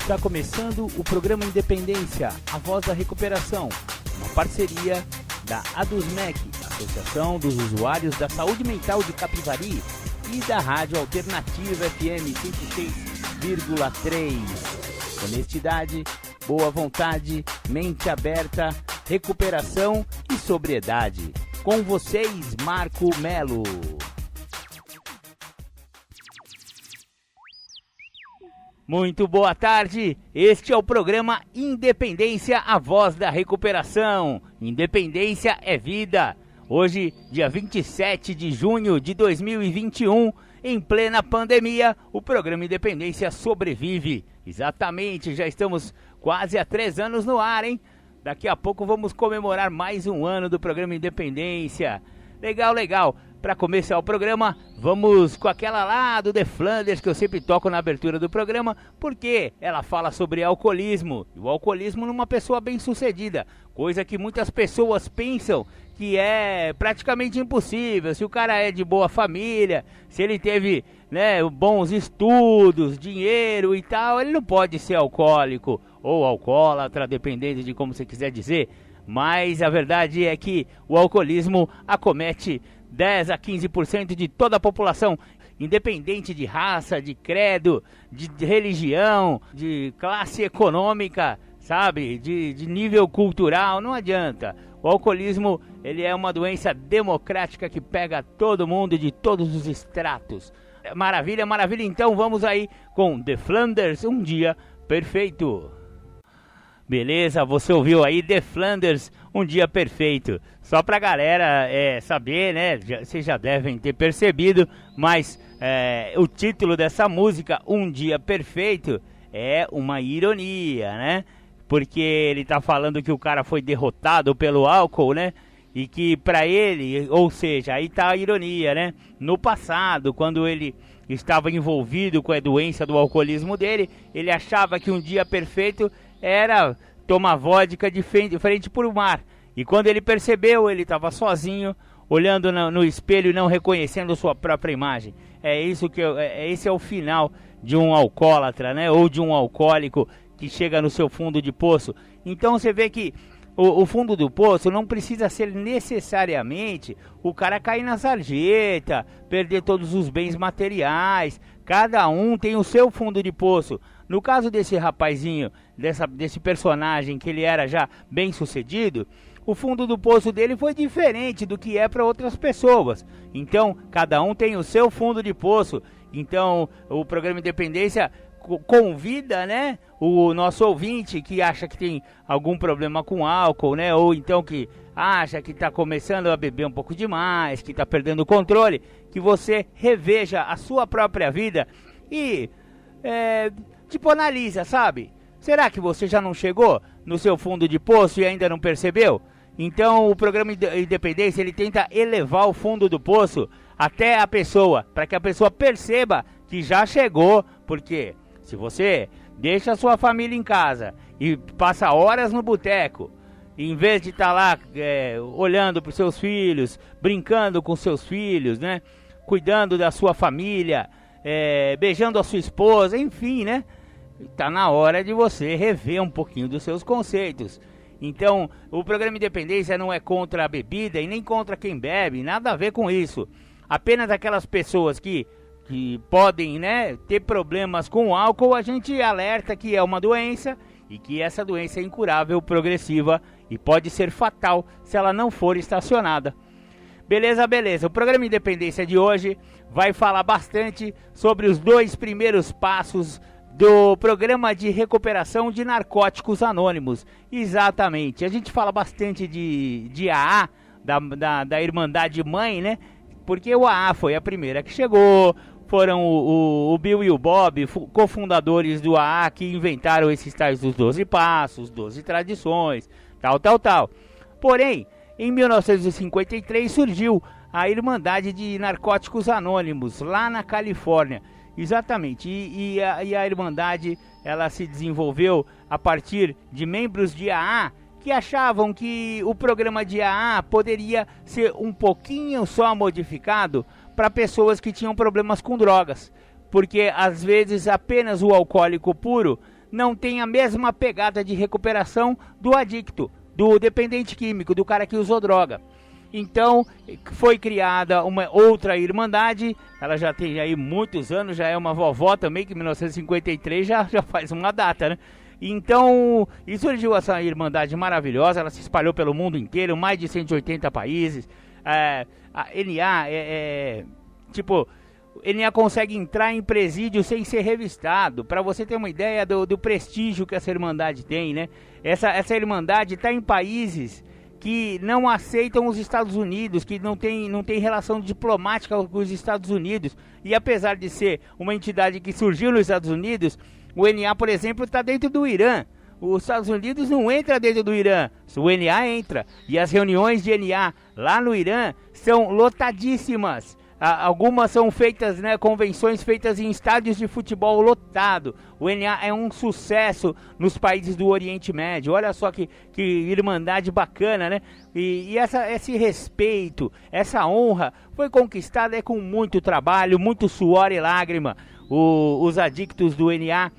Está começando o programa Independência, a voz da recuperação, uma parceria da ADUSMEC, Associação dos Usuários da Saúde Mental de Capivari, e da Rádio Alternativa FM 106,3. Honestidade, boa vontade, mente aberta, recuperação e sobriedade. Com vocês, Marco Melo. Muito boa tarde, este é o programa Independência, a voz da recuperação. Independência é vida. Hoje, dia 27 de junho de 2021, em plena pandemia, o programa Independência sobrevive. Exatamente, já estamos quase há 3 anos no ar, hein? Daqui a pouco vamos comemorar mais um ano do programa Independência. Legal, legal. Para começar o programa, vamos com aquela lá do The Flanders que eu sempre toco na abertura do programa, porque ela fala sobre alcoolismo, e o alcoolismo numa pessoa bem-sucedida, coisa que muitas pessoas pensam que é praticamente impossível. Se o cara é de boa família, se ele teve, né, bons estudos, dinheiro e tal, ele não pode ser alcoólico ou alcoólatra, dependendo de como você quiser dizer. Mas a verdade é que o alcoolismo acomete 10 a 15% de toda a população, independente de raça, de credo, de religião, de classe econômica, sabe, de nível cultural, não adianta. O alcoolismo, ele é uma doença democrática que pega todo mundo de todos os estratos. Maravilha, maravilha, então vamos aí com The Flanders, Um Dia Perfeito. Beleza, você ouviu aí The Flanders, Um Dia Perfeito. Só pra galera saber, né, vocês já devem ter percebido, mas o título dessa música, Um Dia Perfeito, é uma ironia, né? Porque ele tá falando que o cara foi derrotado pelo álcool, né? E que pra ele, ou seja, aí tá a ironia, né? No passado, quando ele estava envolvido com a doença do alcoolismo dele, ele achava que um dia perfeito era tomar vodka de frente para o mar. E quando ele percebeu, ele estava sozinho, olhando no espelho e não reconhecendo sua própria imagem. Esse é o final de um alcoólatra, né? Ou de um alcoólico que chega no seu fundo de poço. Então você vê que o fundo do poço não precisa ser necessariamente o cara cair na sarjeta, perder todos os bens materiais. Cada um tem o seu fundo de poço. No caso desse rapazinho, desse personagem que ele era já bem sucedido, o fundo do poço dele foi diferente do que é para outras pessoas. Então, cada um tem o seu fundo de poço. Então, o programa Independência convida, né, o nosso ouvinte que acha que tem algum problema com álcool, né, ou então que acha que está começando a beber um pouco demais, que está perdendo o controle, que você reveja a sua própria vida e tipo analisa, sabe? Será que você já não chegou no seu fundo de poço e ainda não percebeu? Então o programa Independência, ele tenta elevar o fundo do poço até a pessoa, para que a pessoa perceba que já chegou, porque se você deixa a sua família em casa e passa horas no boteco, em vez de estar lá olhando para os seus filhos, brincando com seus filhos, né, cuidando da sua família, beijando a sua esposa, enfim, né, está na hora de você rever um pouquinho dos seus conceitos. Então, o programa Independência não é contra a bebida e nem contra quem bebe, nada a ver com isso. Apenas aquelas pessoas que podem, né, ter problemas com o álcool, a gente alerta que é uma doença e que essa doença é incurável, progressiva e pode ser fatal se ela não for estacionada. Beleza, beleza. O programa Independência de hoje vai falar bastante sobre os 2 primeiros passos do programa de recuperação de narcóticos anônimos. Exatamente. A gente fala bastante de AA, da Irmandade Mãe, né? Porque o AA foi a primeira que chegou. Foram o Bill e o Bob, cofundadores do AA, que inventaram esses tais dos 12 passos, 12 tradições, tal. Porém, em 1953 surgiu a Irmandade de Narcóticos Anônimos, lá na Califórnia. Exatamente, e a Irmandade, ela se desenvolveu a partir de membros de AA que achavam que o programa de AA poderia ser um pouquinho só modificado para pessoas que tinham problemas com drogas, porque às vezes apenas o alcoólico puro não tem a mesma pegada de recuperação do adicto, do dependente químico, do cara que usou droga. Então, foi criada uma outra irmandade, ela já tem aí muitos anos, já é uma vovó também, que em 1953 já faz uma data, né? Então, e surgiu essa irmandade maravilhosa, ela se espalhou pelo mundo inteiro, mais de 180 países. A NA tipo, NA consegue entrar em presídio sem ser revistado, para você ter uma ideia do prestígio que essa irmandade tem, né? Essa irmandade está em países que não aceitam os Estados Unidos, que não tem relação diplomática com os Estados Unidos. E apesar de ser uma entidade que surgiu nos Estados Unidos, o NA, por exemplo, está dentro do Irã. Os Estados Unidos não entra dentro do Irã, o NA entra. E as reuniões de NA lá no Irã são lotadíssimas. Algumas são feitas, né, convenções feitas em estádios de futebol lotado. O NA é um sucesso nos países do Oriente Médio. Olha só que irmandade bacana, né? E esse respeito, essa honra foi conquistada com muito trabalho, muito suor e lágrima. Os adictos do NA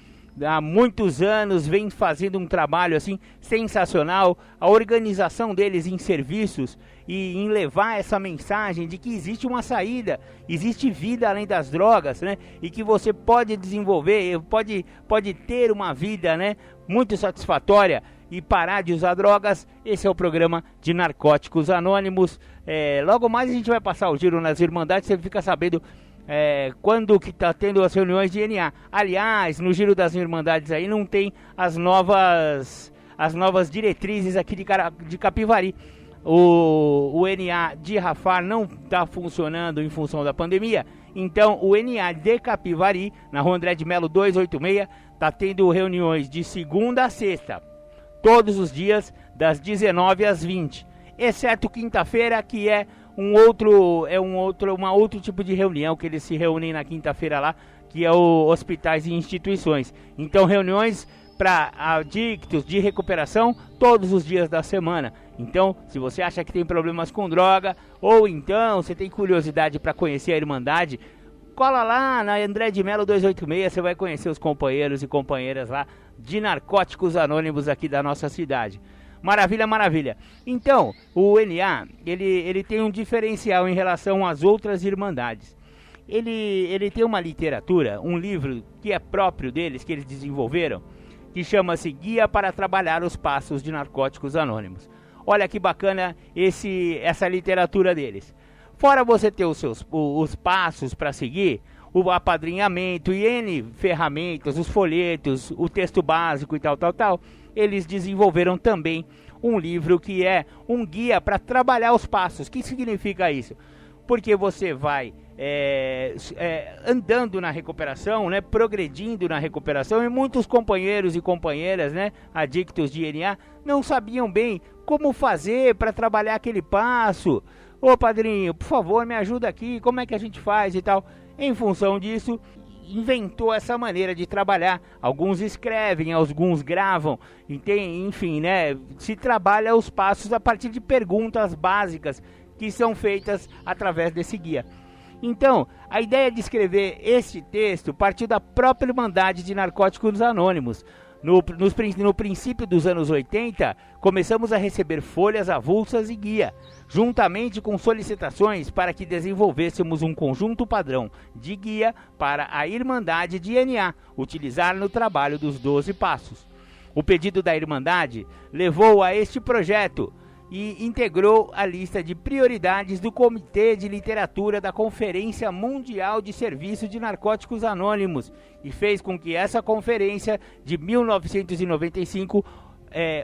há muitos anos vem fazendo um trabalho assim sensacional. A organização deles em serviços e em levar essa mensagem de que existe uma saída, existe vida além das drogas, né? E que você pode desenvolver, pode ter uma vida, né, muito satisfatória e parar de usar drogas. Esse é o programa de Narcóticos Anônimos. Logo mais a gente vai passar o giro nas irmandades, você fica sabendo quando que tá tendo as reuniões de NA. Aliás, no giro das irmandades aí não tem as novas diretrizes aqui de Capivari. O NA de Rafar não está funcionando em função da pandemia. Então o NA de Capivari, na Rua André de Melo 286, está tendo reuniões de segunda a sexta, todos os dias das 19 às 20, exceto quinta-feira, que é um outro tipo de reunião, que eles se reúnem na quinta-feira lá, que é o hospitais e instituições. Então reuniões para adictos de recuperação todos os dias da semana. Então, se você acha que tem problemas com droga, ou então você tem curiosidade para conhecer a Irmandade, cola lá na André de Melo 286, você vai conhecer os companheiros e companheiras lá de Narcóticos Anônimos aqui da nossa cidade. Maravilha, maravilha. Então, o NA, ele tem um diferencial em relação às outras irmandades. Ele tem uma literatura, um livro que é próprio deles, que eles desenvolveram, que chama-se Guia para Trabalhar os Passos de Narcóticos Anônimos. Olha que bacana essa literatura deles. Fora você ter os passos para seguir, o apadrinhamento e N ferramentas, os folhetos, o texto básico e tal, eles desenvolveram também um livro que é um guia para trabalhar os passos. O que significa isso? Porque você vai andando na recuperação, né, progredindo na recuperação, e muitos companheiros e companheiras, né, adictos de NA, não sabiam bem como fazer para trabalhar aquele passo. Ô padrinho, por favor, me ajuda aqui, como é que a gente faz e tal. Em função disso, inventou essa maneira de trabalhar. Alguns escrevem, alguns gravam, enfim, né, se trabalha os passos a partir de perguntas básicas que são feitas através desse guia. Então, a ideia de escrever este texto partiu da própria Irmandade de Narcóticos Anônimos. No princípio dos anos 80, começamos a receber folhas avulsas e guia, juntamente com solicitações para que desenvolvêssemos um conjunto padrão de guia para a Irmandade de NA, utilizar no trabalho dos 12 passos. O pedido da Irmandade levou a este projeto e integrou a lista de prioridades do Comitê de Literatura da Conferência Mundial de Serviço de Narcóticos Anônimos e fez com que essa conferência de 1995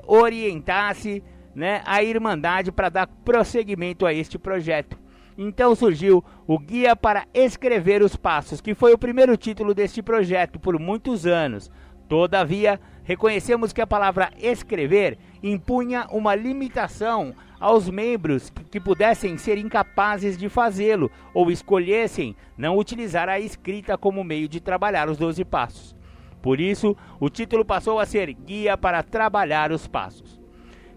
orientasse, né, a Irmandade para dar prosseguimento a este projeto. Então surgiu o Guia para Escrever os Passos, que foi o primeiro título deste projeto por muitos anos. Todavia, reconhecemos que a palavra escrever impunha uma limitação aos membros que pudessem ser incapazes de fazê-lo ou escolhessem não utilizar a escrita como meio de trabalhar os 12 passos. Por isso, o título passou a ser Guia para Trabalhar os Passos.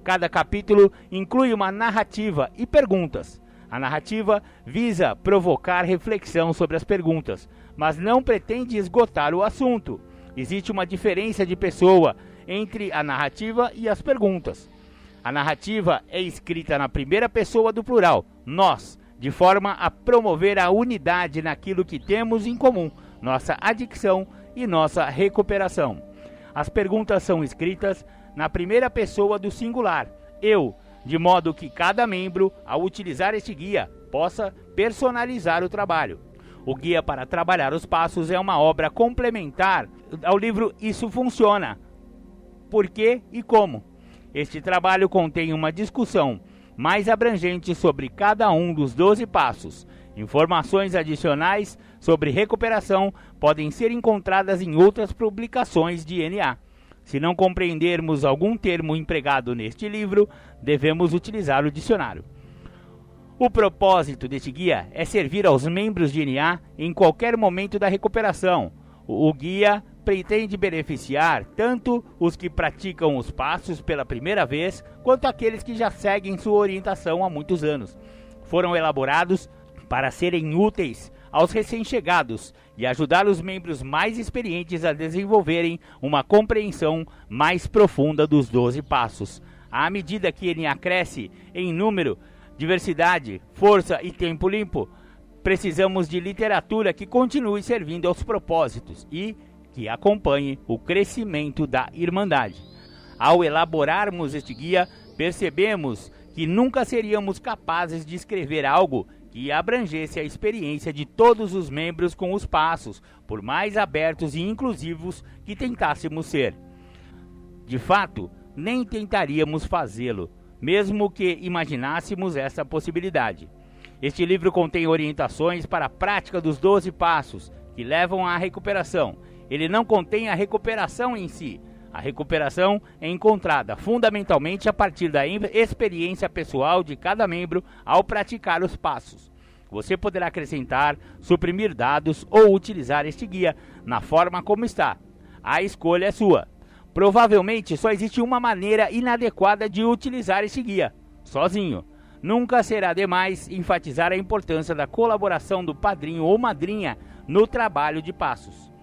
Cada capítulo inclui uma narrativa e perguntas. A narrativa visa provocar reflexão sobre as perguntas, mas não pretende esgotar o assunto. existe uma diferença de pessoa entre a narrativa e as perguntas. A narrativa é escrita na primeira pessoa do plural, nós, de forma a promover a unidade naquilo que temos em comum, nossa adicção e nossa recuperação. As perguntas são escritas na primeira pessoa do singular, eu, de modo que cada membro, ao utilizar este guia, possa personalizar o trabalho. O Guia para Trabalhar os Passos é uma obra complementar ao livro Isso Funciona. Por quê e como? Este trabalho contém uma discussão mais abrangente sobre cada um dos 12 passos. Informações adicionais sobre recuperação podem ser encontradas em outras publicações de NA. Se não compreendermos algum termo empregado neste livro, devemos utilizar o dicionário. O propósito deste guia é servir aos membros de NA em qualquer momento da recuperação. O guia pretende beneficiar tanto os que praticam os passos pela primeira vez, quanto aqueles que já seguem sua orientação há muitos anos. Foram elaborados para serem úteis aos recém-chegados e ajudar os membros mais experientes a desenvolverem uma compreensão mais profunda dos 12 passos. À medida que NA cresce em número, diversidade, força e tempo limpo, precisamos de literatura que continue servindo aos propósitos e que acompanhe o crescimento da Irmandade. Ao elaborarmos este guia, percebemos que nunca seríamos capazes de escrever algo que abrangesse a experiência de todos os membros com os passos, por mais abertos e inclusivos que tentássemos ser. De fato, nem tentaríamos fazê-lo, mesmo que imaginássemos essa possibilidade. Este livro contém orientações para a prática dos 12 passos que levam à recuperação. Ele não contém a recuperação em si. A recuperação é encontrada fundamentalmente a partir da experiência pessoal de cada membro ao praticar os passos. Você poderá acrescentar, suprimir dados ou utilizar este guia na forma como está. A escolha é sua. Provavelmente só existe uma maneira inadequada de utilizar este guia, sozinho. Nunca será demais enfatizar a importância da colaboração do padrinho ou madrinha no trabalho de passos.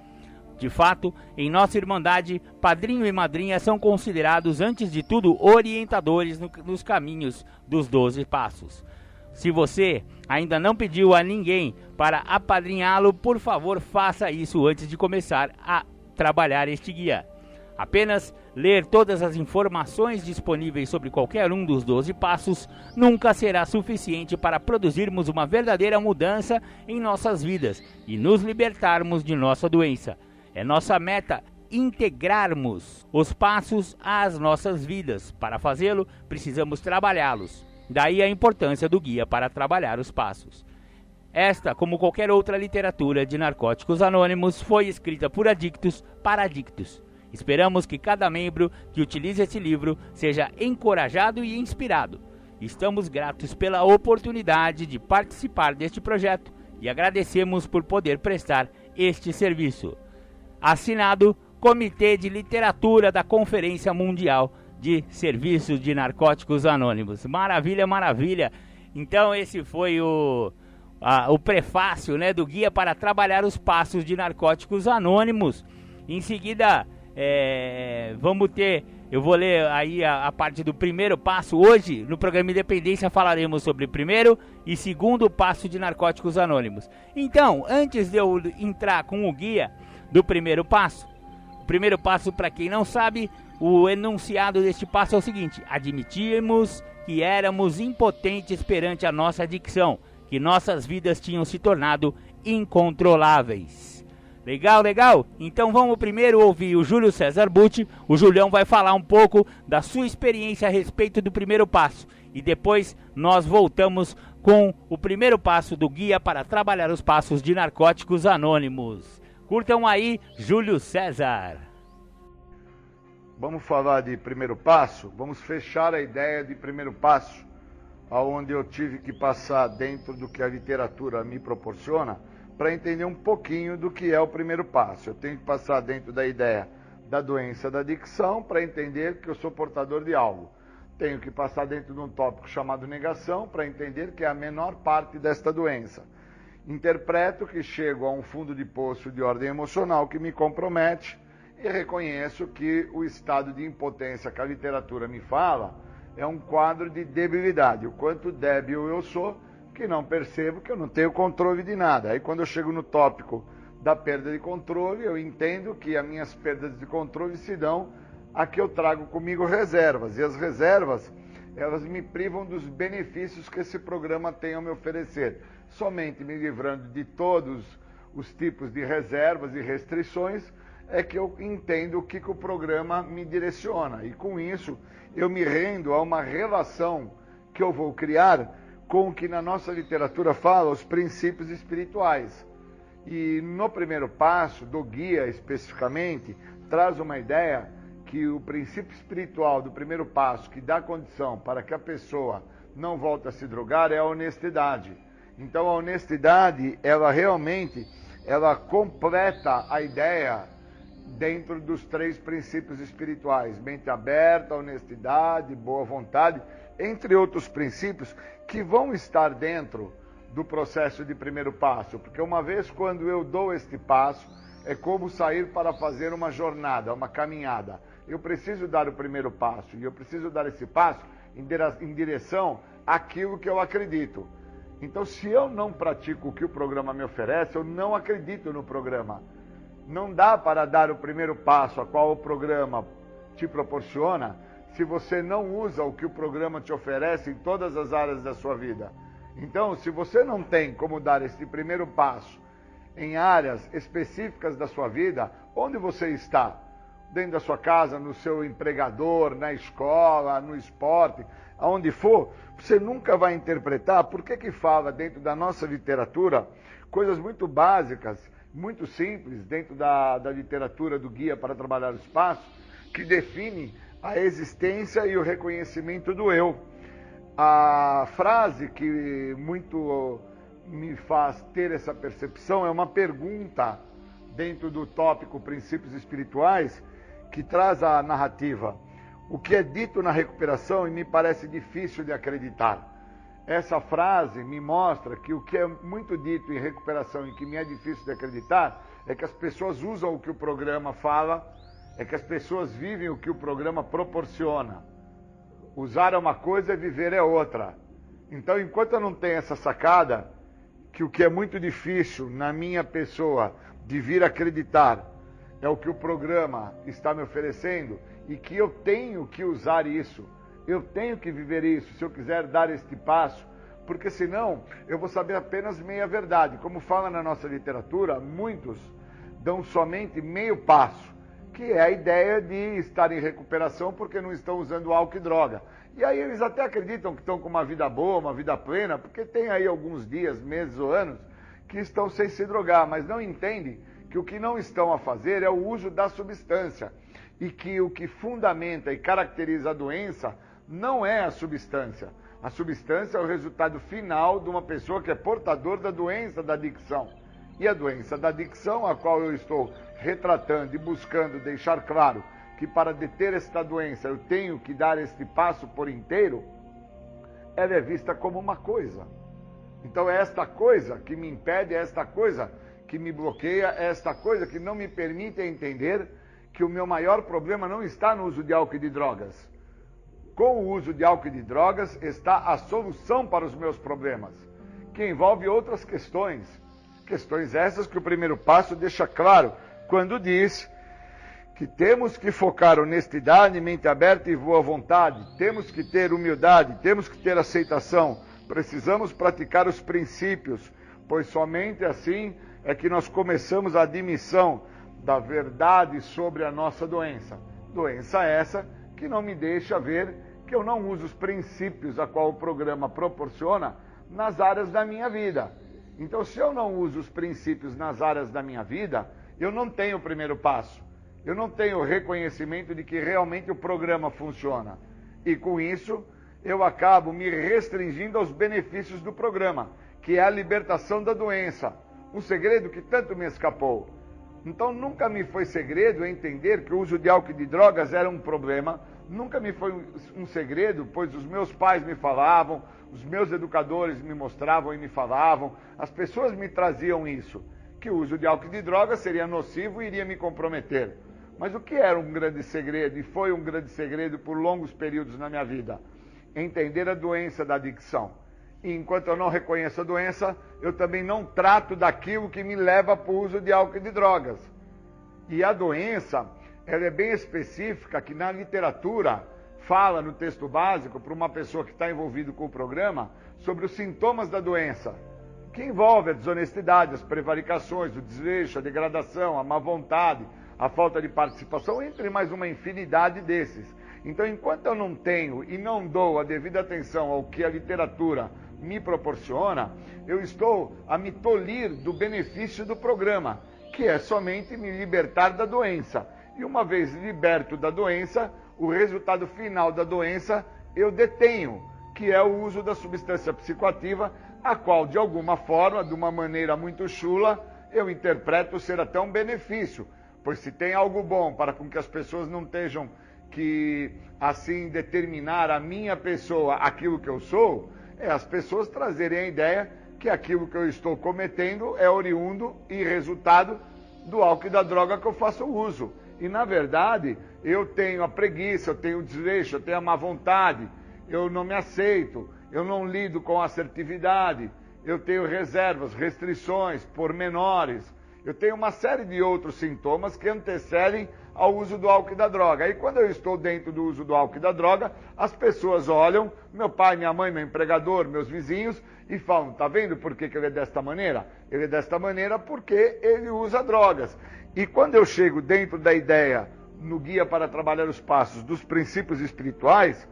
De fato, em nossa Irmandade, padrinho e madrinha são considerados, antes de tudo, orientadores nos caminhos dos 12 passos. Se você ainda não pediu a ninguém para apadrinhá-lo, por favor, faça isso antes de começar a trabalhar este guia. Apenas ler todas as informações disponíveis sobre qualquer um dos 12 passos nunca será suficiente para produzirmos uma verdadeira mudança em nossas vidas e nos libertarmos de nossa doença. É nossa meta integrarmos os passos às nossas vidas. Para fazê-lo, precisamos trabalhá-los. Daí a importância do guia para trabalhar os passos. Esta, como qualquer outra literatura de Narcóticos Anônimos, foi escrita por adictos para adictos. Esperamos que cada membro que utilize esse livro seja encorajado e inspirado. Estamos gratos pela oportunidade de participar deste projeto e agradecemos por poder prestar este serviço. Assinado Comitê de Literatura da Conferência Mundial de Serviços de Narcóticos Anônimos. Maravilha, maravilha. Então esse foi o prefácio, né, do Guia para Trabalhar os Passos de Narcóticos Anônimos. Em seguida, eu vou ler aí a parte do primeiro passo. Hoje, no programa Independência, falaremos sobre o primeiro e segundo passo de Narcóticos Anônimos. Então, antes de eu entrar com o guia do primeiro passo, o primeiro passo, para quem não sabe, o enunciado deste passo é o seguinte: admitimos que éramos impotentes perante a nossa adicção, que nossas vidas tinham se tornado incontroláveis. Legal, legal? Então vamos primeiro ouvir o Júlio César Butti. O Julião vai falar um pouco da sua experiência a respeito do primeiro passo. E depois nós voltamos com o primeiro passo do Guia para Trabalhar os Passos de Narcóticos Anônimos. Curtam aí, Júlio César. Vamos falar de primeiro passo? Vamos fechar a ideia de primeiro passo, onde eu tive que passar dentro do que a literatura me proporciona, para entender um pouquinho do que é o primeiro passo. Eu tenho que passar dentro da ideia da doença da adicção para entender que eu sou portador de algo. Tenho que passar dentro de um tópico chamado negação para entender que é a menor parte desta doença. Interpreto que chego a um fundo de poço de ordem emocional que me compromete e reconheço que o estado de impotência que a literatura me fala é um quadro de debilidade, o quanto débil eu sou, que não percebo que eu não tenho controle de nada. Aí quando eu chego no tópico da perda de controle, eu entendo que as minhas perdas de controle se dão a que eu trago comigo reservas, e as reservas, elas me privam dos benefícios que esse programa tem a me oferecer. Somente me livrando de todos os tipos de reservas e restrições é que eu entendo o que o programa me direciona. E com isso, eu me rendo a uma relação que eu vou criar com o que na nossa literatura fala, os princípios espirituais. E no primeiro passo, do guia especificamente, traz uma ideia que o princípio espiritual do primeiro passo, que dá condição para que a pessoa não volte a se drogar, é a honestidade. Então a honestidade, ela realmente, ela completa a ideia dentro dos 3 princípios espirituais: mente aberta, honestidade, boa vontade, entre outros princípios que vão estar dentro do processo de primeiro passo, porque uma vez quando eu dou este passo, é como sair para fazer uma jornada, uma caminhada. Eu preciso dar o primeiro passo, e eu preciso dar esse passo em direção àquilo que eu acredito. Então, se eu não pratico o que o programa me oferece, eu não acredito no programa. Não dá para dar o primeiro passo a qual o programa te proporciona, se você não usa o que o programa te oferece em todas as áreas da sua vida. Então, se você não tem como dar esse primeiro passo em áreas específicas da sua vida, onde você está? Dentro da sua casa, no seu empregador, na escola, no esporte, aonde for, você nunca vai interpretar por que fala dentro da nossa literatura coisas muito básicas, muito simples, dentro da literatura do Guia para Trabalhar o Espaço, que define a existência e o reconhecimento do eu. A frase que muito me faz ter essa percepção é uma pergunta dentro do tópico Princípios Espirituais, que traz a narrativa: o que é dito na recuperação e me parece difícil de acreditar. Essa frase me mostra que o que é muito dito em recuperação e que me é difícil de acreditar é que as pessoas usam o que o programa fala, é que as pessoas vivem o que o programa proporciona. Usar é uma coisa e viver é outra. Então, enquanto eu não tenho essa sacada, que o que é muito difícil na minha pessoa de vir acreditar é o que o programa está me oferecendo, e que eu tenho que usar isso, eu tenho que viver isso, se eu quiser dar este passo, porque senão eu vou saber apenas meia verdade. Como fala na nossa literatura, muitos dão somente meio passo, que é a ideia de estar em recuperação porque não estão usando álcool e droga. E aí eles até acreditam que estão com uma vida boa, uma vida plena, porque tem aí alguns dias, meses ou anos que estão sem se drogar, mas não entendem que o que não estão a fazer é o uso da substância, e que o que fundamenta e caracteriza a doença não é a substância. A substância é o resultado final de uma pessoa que é portador da doença da adicção. E a doença da adicção, a qual eu estou retratando e buscando deixar claro que para deter esta doença eu tenho que dar este passo por inteiro, ela é vista como uma coisa. Então é esta coisa que me impede, é esta coisa que me bloqueia, é esta coisa que não me permite entender que o meu maior problema não está no uso de álcool e de drogas. Com o uso de álcool e de drogas está a solução para os meus problemas, que envolve outras questões. Questões essas que o primeiro passo deixa claro, quando diz que temos que focar honestidade, mente aberta e boa vontade, temos que ter humildade, temos que ter aceitação, precisamos praticar os princípios, pois somente assim é que nós começamos a admissão da verdade sobre a nossa doença. Doença essa que não me deixa ver que eu não uso os princípios a qual o programa proporciona nas áreas da minha vida. Então, se eu não uso os princípios nas áreas da minha vida, eu não tenho o primeiro passo. Eu não tenho o reconhecimento de que realmente o programa funciona. E com isso, eu acabo me restringindo aos benefícios do programa, que é a libertação da doença. Um segredo que tanto me escapou. Então nunca me foi segredo entender que o uso de álcool e de drogas era um problema. Nunca me foi um segredo, pois os meus pais me falavam, os meus educadores me mostravam e me falavam, as pessoas me traziam isso, que o uso de álcool e de drogas seria nocivo e iria me comprometer. Mas o que era um grande segredo, e foi um grande segredo por longos períodos na minha vida? Entender a doença da adicção. E enquanto eu não reconheço a doença, eu também não trato daquilo que me leva para o uso de álcool e de drogas. E a doença, ela é bem específica, que na literatura fala no texto básico, para uma pessoa que está envolvida com o programa, sobre os sintomas da doença, que envolve a desonestidade, as prevaricações, o desleixo, a degradação, a má vontade, a falta de participação, entre mais uma infinidade desses. Então, enquanto eu não tenho e não dou a devida atenção ao que a literatura me proporciona, eu estou a me tolir do benefício do programa, que é somente me libertar da doença. E uma vez liberto da doença, o resultado final da doença eu detenho, que é o uso da substância psicoativa, a qual, de alguma forma, de uma maneira muito chula, eu interpreto ser até um benefício. Pois se tem algo bom para com que as pessoas não estejam que, assim, determinar a minha pessoa aquilo que eu sou, é as pessoas trazerem a ideia que aquilo que eu estou cometendo é oriundo e resultado do álcool e da droga que eu faço uso. E, na verdade, eu tenho a preguiça, eu tenho o desleixo, eu tenho a má vontade, eu não me aceito, eu não lido com assertividade, eu tenho reservas, restrições, pormenores, eu tenho uma série de outros sintomas que antecedem ao uso do álcool e da droga. Aí quando eu estou dentro do uso do álcool e da droga, as pessoas olham, meu pai, minha mãe, meu empregador, meus vizinhos, e falam, tá vendo por que ele é desta maneira? Ele é desta maneira porque ele usa drogas. E quando eu chego dentro da ideia, no Guia para Trabalhar os Passos, dos princípios espirituais,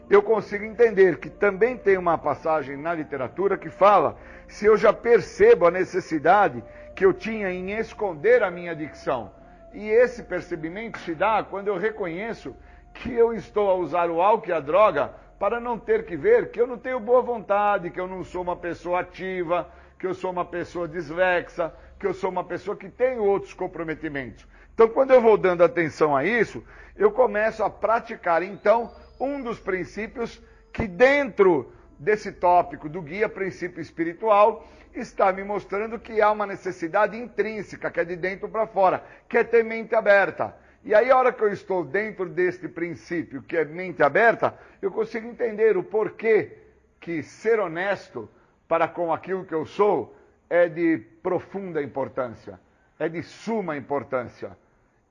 eu consigo entender que também tem uma passagem na literatura que fala se eu já percebo a necessidade que eu tinha em esconder a minha adicção. E esse percebimento se dá quando eu reconheço que eu estou a usar o álcool e a droga para não ter que ver que eu não tenho boa vontade, que eu não sou uma pessoa ativa, que eu sou uma pessoa dislexa, que eu sou uma pessoa que tem outros comprometimentos. Então, quando eu vou dando atenção a isso, eu começo a praticar, então, um dos princípios que dentro desse tópico do guia princípio espiritual está me mostrando que há uma necessidade intrínseca, que é de dentro para fora, que é ter mente aberta. E aí, a hora que eu estou dentro deste princípio, que é mente aberta, eu consigo entender o porquê que ser honesto para com aquilo que eu sou é de profunda importância, é de suma importância,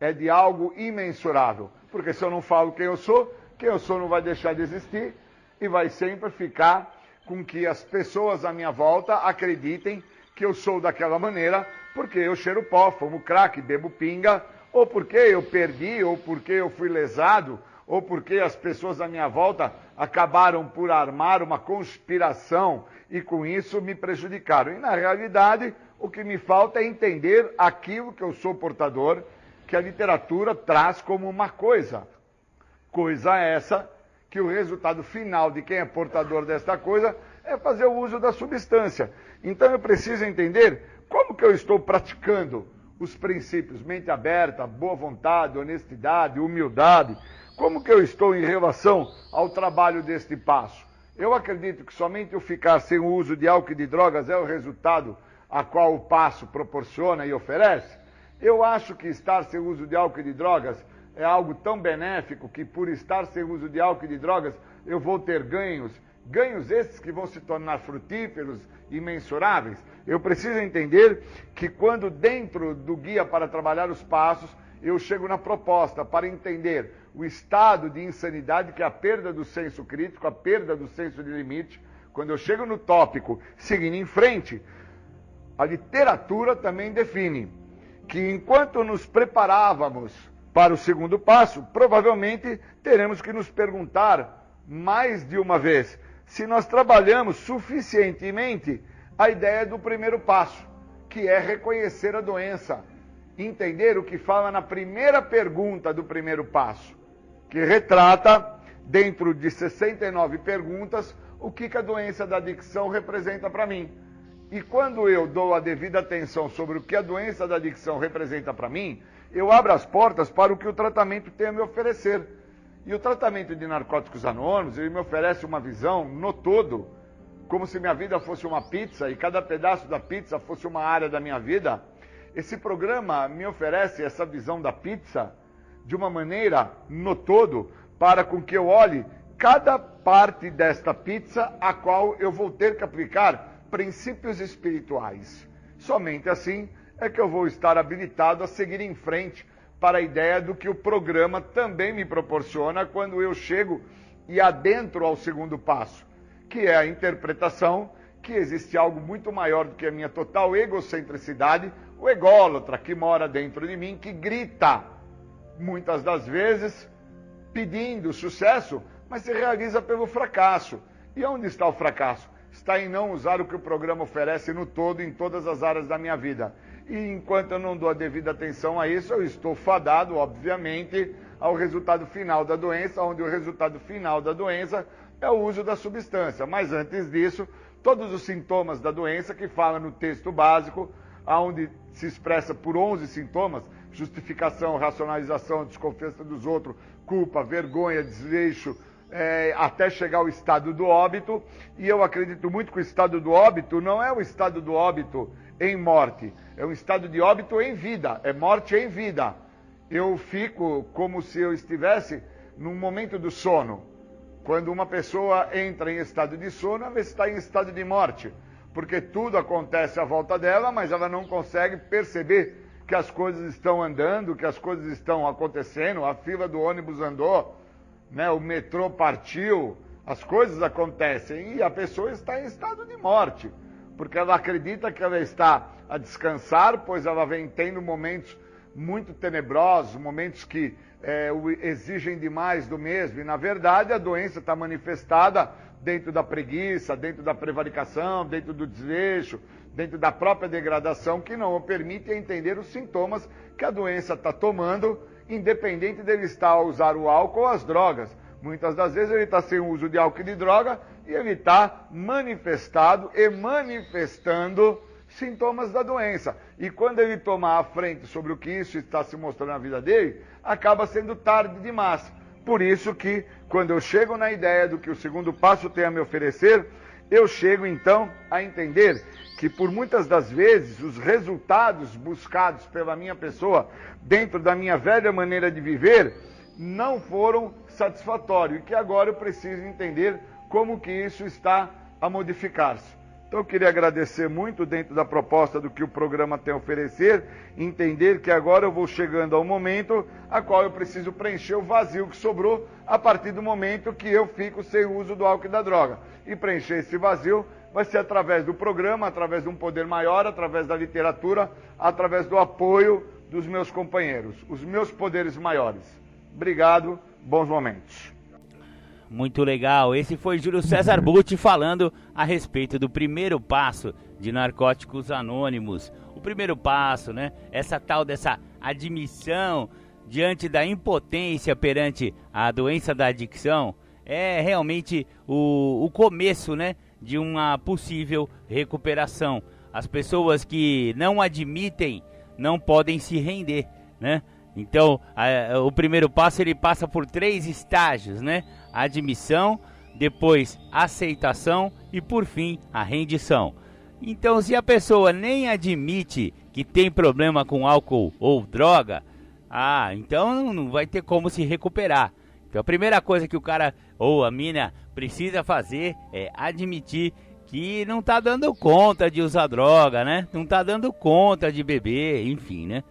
é de algo imensurável. Porque se eu não falo quem eu sou não vai deixar de existir e vai sempre ficar com que as pessoas à minha volta acreditem que eu sou daquela maneira, porque eu cheiro pó, fumo crack, bebo pinga, ou porque eu perdi, ou porque eu fui lesado, ou porque as pessoas à minha volta acabaram por armar uma conspiração e com isso me prejudicaram. E na realidade, o que me falta é entender aquilo que eu sou portador, que a literatura traz como uma coisa. Coisa essa que o resultado final de quem é portador desta coisa é fazer o uso da substância. Então eu preciso entender como que eu estou praticando os princípios, mente aberta, boa vontade, honestidade, humildade, como que eu estou em relação ao trabalho deste passo. Eu acredito que somente eu ficar sem o uso de álcool e de drogas é o resultado a qual o passo proporciona e oferece. Eu acho que estar sem o uso de álcool e de drogas é algo tão benéfico que por estar sem uso de álcool e de drogas eu vou ter ganhos esses que vão se tornar frutíferos e mensuráveis. Eu preciso entender que quando dentro do guia para trabalhar os passos, eu chego na proposta para entender o estado de insanidade, que é a perda do senso crítico, a perda do senso de limite. Quando eu chego no tópico seguindo em frente, a literatura também define que enquanto nos preparávamos para o segundo passo, provavelmente teremos que nos perguntar mais de uma vez se nós trabalhamos suficientemente a ideia do primeiro passo, que é reconhecer a doença, entender o que fala na primeira pergunta do primeiro passo, que retrata, dentro de 69 perguntas, o que a doença da adicção representa para mim. E quando eu dou a devida atenção sobre o que a doença da adicção representa para mim, eu abro as portas para o que o tratamento tem a me oferecer. E o tratamento de narcóticos anônimos, ele me oferece uma visão no todo, como se minha vida fosse uma pizza e cada pedaço da pizza fosse uma área da minha vida. Esse programa me oferece essa visão da pizza de uma maneira no todo, para com que eu olhe cada parte desta pizza a qual eu vou ter que aplicar princípios espirituais. Somente assim é que eu vou estar habilitado a seguir em frente para a ideia do que o programa também me proporciona quando eu chego e adentro ao segundo passo, que é a interpretação que existe algo muito maior do que a minha total egocentricidade, o ególatra que mora dentro de mim, que grita, muitas das vezes, pedindo sucesso, mas se realiza pelo fracasso. E onde está o fracasso? Está em não usar o que o programa oferece no todo, em todas as áreas da minha vida. E enquanto eu não dou a devida atenção a isso, eu estou fadado, obviamente, ao resultado final da doença, onde o resultado final da doença é o uso da substância. Mas antes disso, todos os sintomas da doença que fala no texto básico, onde se expressa por 11 sintomas, justificação, racionalização, desconfiança dos outros, culpa, vergonha, desleixo, até chegar ao estado do óbito. E eu acredito muito que o estado do óbito não é o estado do óbito em morte, é um estado de óbito em vida, é morte em vida. Eu fico como se eu estivesse num momento do sono. Quando uma pessoa entra em estado de sono, ela está em estado de morte, porque tudo acontece à volta dela, mas ela não consegue perceber que as coisas estão andando, que as coisas estão acontecendo, a fila do ônibus andou, né, o metrô partiu, as coisas acontecem e a pessoa está em estado de morte, porque ela acredita que ela está a descansar, pois ela vem tendo momentos muito tenebrosos, momentos que exigem demais do mesmo, e na verdade a doença está manifestada dentro da preguiça, dentro da prevaricação, dentro do desleixo, dentro da própria degradação, que não o permite entender os sintomas que a doença está tomando, independente dele estar a usar o álcool ou as drogas. Muitas das vezes ele está sem o uso de álcool e de droga e ele está manifestado e manifestando sintomas da doença. E quando ele tomar a frente sobre o que isso está se mostrando na vida dele, acaba sendo tarde demais. Por isso que, quando eu chego na ideia do que o segundo passo tem a me oferecer, eu chego então a entender que por muitas das vezes os resultados buscados pela minha pessoa dentro da minha velha maneira de viver não foram satisfatórios e que agora eu preciso entender como que isso está a modificar-se. Então eu queria agradecer muito dentro da proposta do que o programa tem a oferecer, entender que agora eu vou chegando ao momento a qual eu preciso preencher o vazio que sobrou a partir do momento que eu fico sem o uso do álcool e da droga. E preencher esse vazio vai ser através do programa, através de um poder maior, através da literatura, através do apoio dos meus companheiros, os meus poderes maiores. Obrigado, bons momentos. Muito legal, esse foi Júlio César Butti falando a respeito do primeiro passo de Narcóticos Anônimos. O primeiro passo, né? Essa tal dessa admissão diante da impotência perante a doença da adicção é realmente o começo, né, de uma possível recuperação. As pessoas que não admitem não podem se render, né? Então, o primeiro passo ele passa por 3 estágios, né? A admissão, depois a aceitação e, por fim, a rendição. Então, se a pessoa nem admite que tem problema com álcool ou droga, então não vai ter como se recuperar. Então, a primeira coisa que o cara ou a mina precisa fazer é admitir que não está dando conta de usar droga, né? Não está dando conta de beber, enfim, né?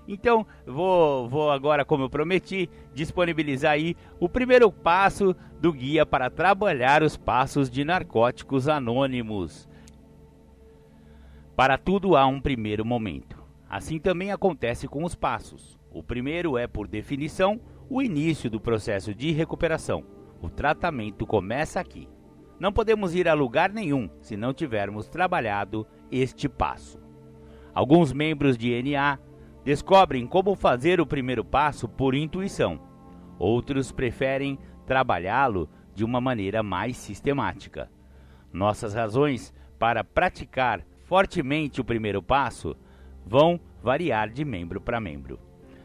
Então, vou agora, como eu prometi, disponibilizar aí o primeiro passo do guia para trabalhar os passos de Narcóticos Anônimos. Para tudo há um primeiro momento. Assim também acontece com os passos. O primeiro é, por definição, o início do processo de recuperação. O tratamento começa aqui. Não podemos ir a lugar nenhum se não tivermos trabalhado este passo. Alguns membros de NA descobrem como fazer o primeiro passo por intuição. Outros preferem trabalhá-lo de uma maneira mais sistemática. Nossas razões para praticar fortemente o primeiro passo vão variar de membro para membro.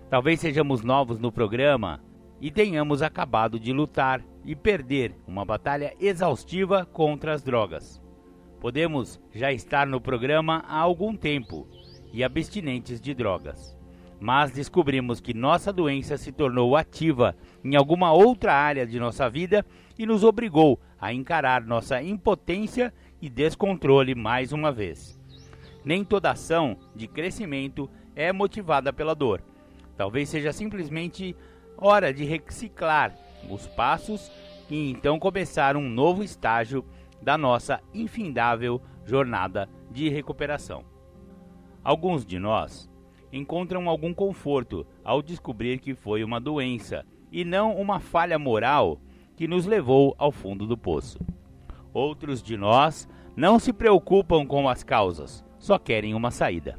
Talvez sejamos novos no programa e tenhamos acabado de lutar e perder uma batalha exaustiva contra as drogas. Podemos já estar no programa há algum tempo e abstinentes de drogas. mas descobrimos que nossa doença se tornou ativa em alguma outra área de nossa vida e nos obrigou a encarar nossa impotência e descontrole mais uma vez. Nem toda ação de crescimento é motivada pela dor. Talvez seja simplesmente hora de reciclar os passos e então começar um novo estágio da nossa infindável jornada de recuperação. Alguns de nós encontram algum conforto ao descobrir que foi uma doença e não uma falha moral que nos levou ao fundo do poço. Outros de nós não se preocupam com as causas, só querem uma saída.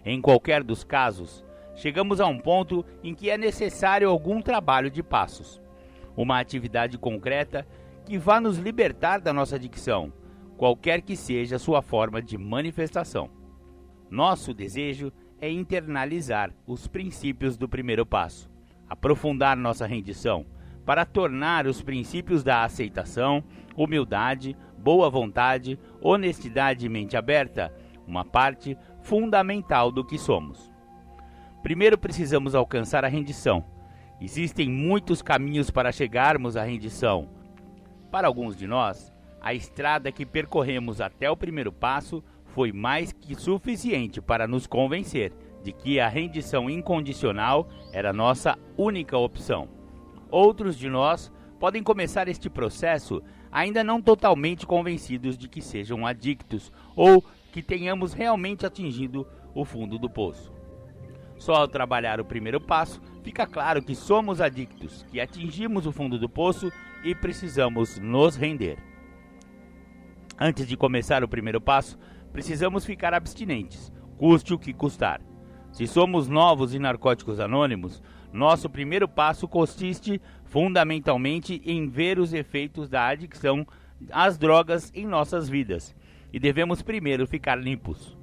Em qualquer dos casos, chegamos a um ponto em que é necessário algum trabalho de passos, uma atividade concreta que vá nos libertar da nossa adicção, qualquer que seja sua forma de manifestação. Nosso desejo é internalizar os princípios do primeiro passo, aprofundar nossa rendição, para tornar os princípios da aceitação, humildade, boa vontade, honestidade e mente aberta uma parte fundamental do que somos. Primeiro precisamos alcançar a rendição. Existem muitos caminhos para chegarmos à rendição. Para alguns de nós, a estrada que percorremos até o primeiro passo foi mais que suficiente para nos convencer de que a rendição incondicional era nossa única opção. Outros de nós podem começar este processo ainda não totalmente convencidos de que sejam adictos ou que tenhamos realmente atingido o fundo do poço. Só ao trabalhar o primeiro passo, fica claro que somos adictos, que atingimos o fundo do poço e precisamos nos render. Antes de começar o primeiro passo, precisamos ficar abstinentes, custe o que custar. Se somos novos em Narcóticos Anônimos, nosso primeiro passo consiste fundamentalmente em ver os efeitos da adicção às drogas em nossas vidas, e devemos primeiro ficar limpos.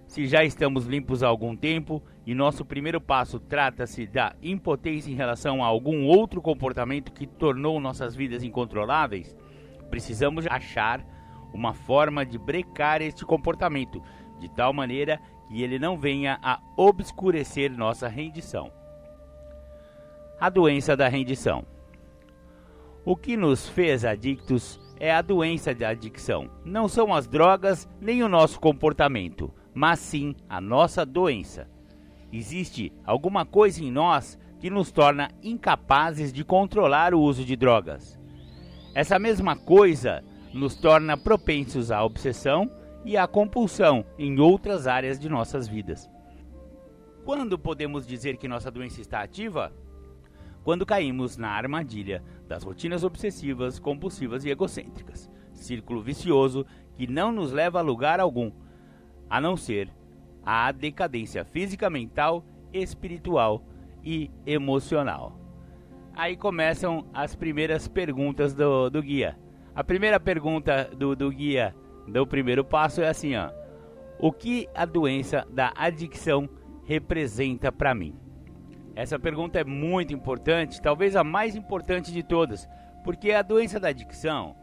Se já estamos limpos há algum tempo e nosso primeiro passo trata-se da impotência em relação a algum outro comportamento que tornou nossas vidas incontroláveis, precisamos achar uma forma de brecar este comportamento, de tal maneira que ele não venha a obscurecer nossa rendição. A doença da rendição. O que nos fez adictos é a doença da adicção. Não são as drogas nem o nosso comportamento, mas sim a nossa doença. Existe alguma coisa em nós que nos torna incapazes de controlar o uso de drogas. Essa mesma coisa nos torna propensos à obsessão e à compulsão em outras áreas de nossas vidas. Quando podemos dizer que nossa doença está ativa? Quando caímos na armadilha das rotinas obsessivas, compulsivas e egocêntricas, círculo vicioso que não nos leva a lugar algum, a não ser a decadência física, mental, espiritual e emocional. Aí começam as primeiras perguntas do guia. A primeira pergunta do guia do primeiro passo é assim, ó: o que a doença da adicção representa para mim? Essa pergunta é muito importante, talvez a mais importante de todas, porque a doença da adicção,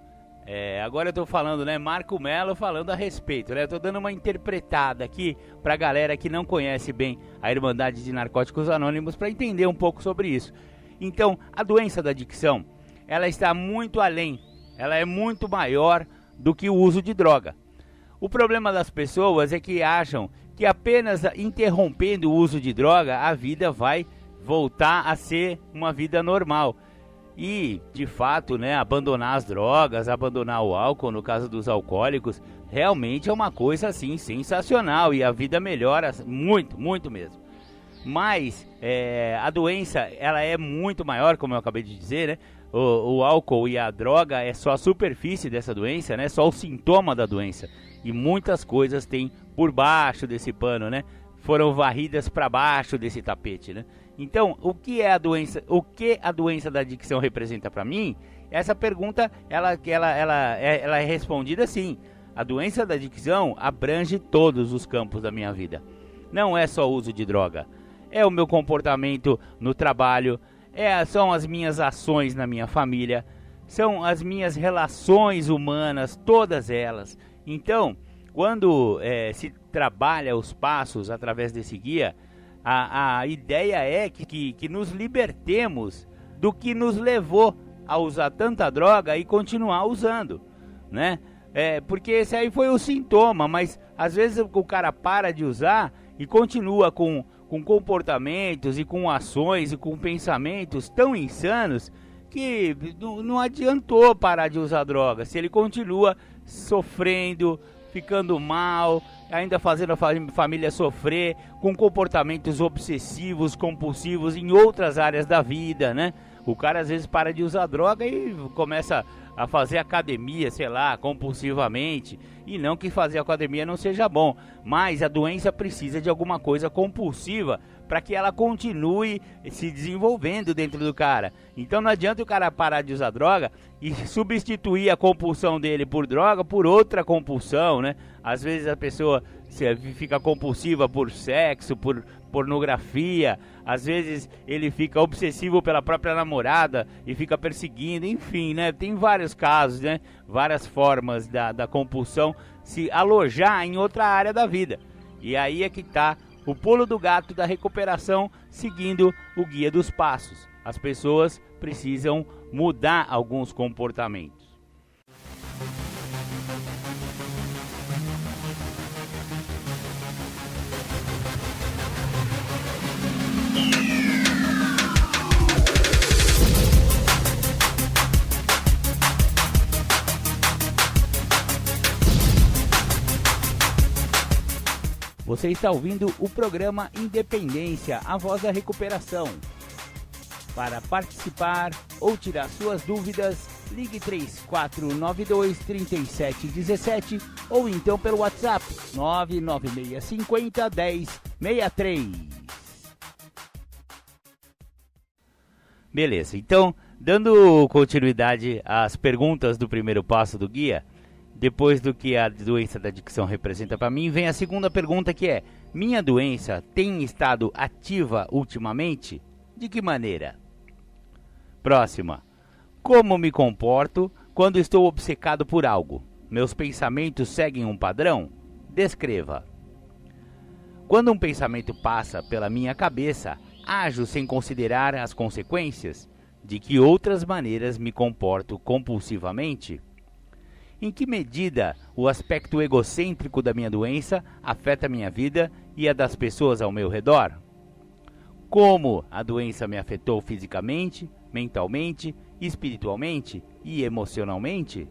agora eu estou falando, né, Marco Mello falando a respeito, né, eu estou dando uma interpretada aqui para a galera que não conhece bem a Irmandade de Narcóticos Anônimos para entender um pouco sobre isso. Então, a doença da adicção, ela está muito além, ela é muito maior do que o uso de droga. O problema das pessoas é que acham que apenas interrompendo o uso de droga, a vida vai voltar a ser uma vida normal. E, de fato, né, abandonar as drogas, abandonar o álcool, no caso dos alcoólicos, realmente é uma coisa assim sensacional e a vida melhora muito, muito mesmo. Mas a doença, ela é muito maior, como eu acabei de dizer, né? O álcool e a droga é só a superfície dessa doença, né? Só o sintoma da doença. E muitas coisas tem por baixo desse pano, né? Foram varridas para baixo desse tapete, né? Então, o que é a doença? O que a doença da adicção representa para mim? Essa pergunta, ela é respondida assim. A doença da adicção abrange todos os campos da minha vida. Não é só o uso de droga. É o meu comportamento no trabalho, são as minhas ações na minha família, são as minhas relações humanas, todas elas. Então, quando se trabalha os passos através desse guia, A ideia é que nos libertemos do que nos levou a usar tanta droga e continuar usando, né? Porque esse aí foi o sintoma, mas às vezes o cara para de usar e continua com comportamentos e com ações e com pensamentos tão insanos que não adiantou parar de usar droga. Se ele continua sofrendo, ficando mal, ainda fazendo a família sofrer, com comportamentos obsessivos, compulsivos em outras áreas da vida, né? O cara às vezes para de usar droga e começa a fazer academia, sei lá, compulsivamente. E não que fazer academia não seja bom, mas a doença precisa de alguma coisa compulsiva para que ela continue se desenvolvendo dentro do cara. Então não adianta o cara parar de usar droga e substituir a compulsão dele por droga por outra compulsão, né? Às vezes a pessoa fica compulsiva por sexo, por pornografia, às vezes ele fica obsessivo pela própria namorada e fica perseguindo, enfim, né? Tem vários casos, né? Várias formas da compulsão se alojar em outra área da vida. E aí é que tá o pulo do gato da recuperação, seguindo o guia dos passos. As pessoas precisam mudar alguns comportamentos. Você está ouvindo o programa Independência, a voz da recuperação. Para participar ou tirar suas dúvidas, ligue 3492-3717 ou então pelo WhatsApp 99650-1063. Beleza, então, dando continuidade às perguntas do primeiro passo do guia, depois do que a doença da adicção representa para mim, vem a segunda pergunta, que é: minha doença tem estado ativa ultimamente? De que maneira? Próxima: como me comporto quando estou obcecado por algo? Meus pensamentos seguem um padrão? Descreva. Quando um pensamento passa pela minha cabeça, ajo sem considerar as consequências? De que outras maneiras me comporto compulsivamente? Em que medida o aspecto egocêntrico da minha doença afeta a minha vida e a das pessoas ao meu redor? Como a doença me afetou fisicamente, mentalmente, espiritualmente e emocionalmente?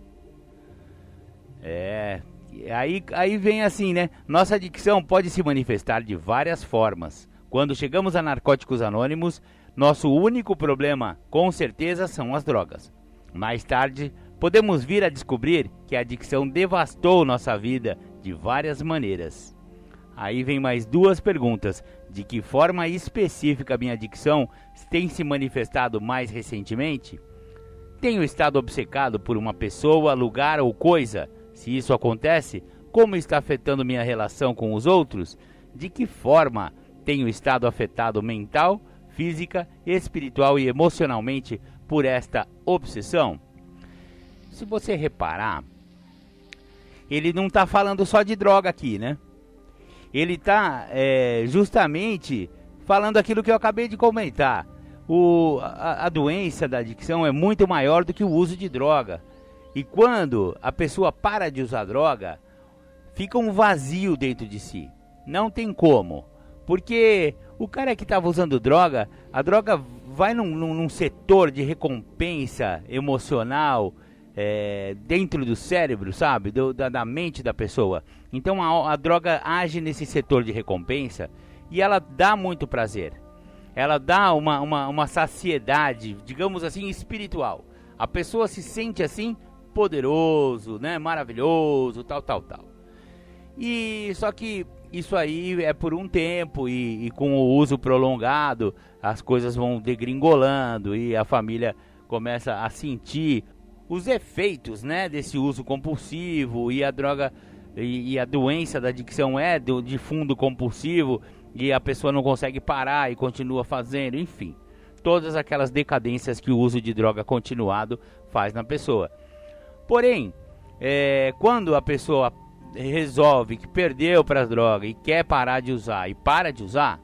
Aí vem assim, né? Nossa adicção pode se manifestar de várias formas. Quando chegamos a Narcóticos Anônimos, nosso único problema, com certeza, são as drogas. Mais tarde, podemos vir a descobrir que a adicção devastou nossa vida de várias maneiras. Aí vem mais duas perguntas. De que forma específica a minha adicção tem se manifestado mais recentemente? Tenho estado obcecado por uma pessoa, lugar ou coisa? Se isso acontece, como está afetando minha relação com os outros? De que forma tenho estado afetado mental, física, espiritual e emocionalmente por esta obsessão? Se você reparar, ele não está falando só de droga aqui, né? Ele está justamente falando aquilo que eu acabei de comentar. A doença da adicção é muito maior do que o uso de droga. E quando a pessoa para de usar droga, fica um vazio dentro de si. Não tem como. Porque o cara que estava usando droga, a droga vai num setor de recompensa emocional, dentro do cérebro, sabe? Da mente da pessoa. Então a droga age nesse setor de recompensa e ela dá muito prazer. Ela dá uma saciedade, digamos assim, espiritual. A pessoa se sente assim, poderoso, né? Maravilhoso, tal. E só que isso aí é por um tempo e com o uso prolongado as coisas vão degringolando e a família começa a sentir os efeitos, né, desse uso compulsivo, e a droga e a doença da adicção de fundo compulsivo e a pessoa não consegue parar e continua fazendo, enfim, todas aquelas decadências que o uso de droga continuado faz na pessoa. Porém, quando a pessoa resolve que perdeu para as drogas e quer parar de usar e para de usar,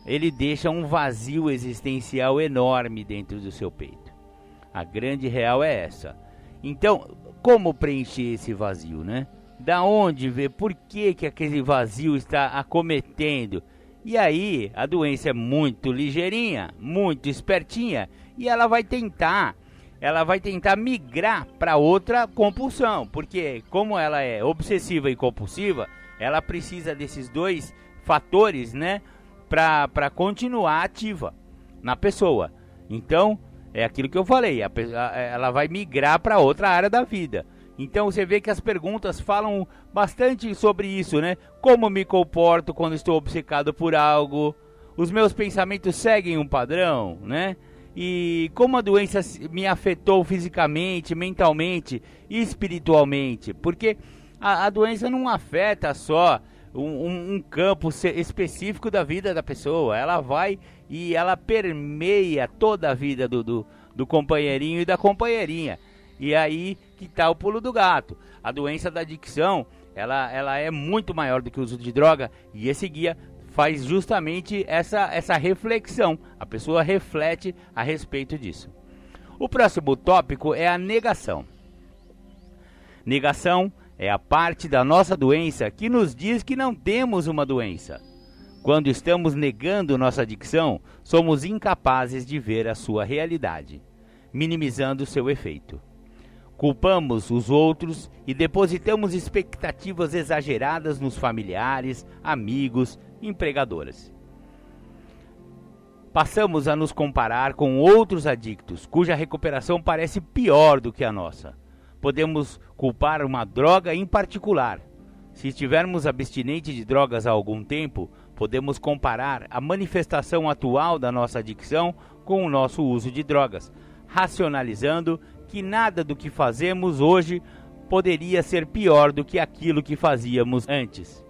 ele deixa um vazio existencial enorme dentro do seu peito. A grande real é essa. Então, como preencher esse vazio, né? Da onde ver por que aquele vazio está acometendo? E aí, a doença é muito ligeirinha, muito espertinha, e ela vai tentar migrar para outra compulsão, porque como ela é obsessiva e compulsiva, ela precisa desses dois fatores, né, para continuar ativa na pessoa. Então, é aquilo que eu falei, ela vai migrar para outra área da vida. Então você vê que as perguntas falam bastante sobre isso, né? Como me comporto quando estou obcecado por algo? Os meus pensamentos seguem um padrão, né? E como a doença me afetou fisicamente, mentalmente e espiritualmente? Porque a doença não afeta só um campo específico da vida da pessoa. Ela vai e ela permeia toda a vida do companheirinho e da companheirinha. E aí que está o pulo do gato. A doença da adicção, ela é muito maior do que o uso de droga, e esse guia faz justamente essa reflexão. A pessoa reflete a respeito disso. O próximo tópico é a negação. Negação é a parte da nossa doença que nos diz que não temos uma doença. Quando estamos negando nossa adicção, somos incapazes de ver a sua realidade, minimizando seu efeito. Culpamos os outros e depositamos expectativas exageradas nos familiares, amigos, empregadoras. Passamos a nos comparar com outros adictos, cuja recuperação parece pior do que a nossa. Podemos culpar uma droga em particular. Se estivermos abstinentes de drogas há algum tempo, podemos comparar a manifestação atual da nossa adicção com o nosso uso de drogas, racionalizando que nada do que fazemos hoje poderia ser pior do que aquilo que fazíamos antes.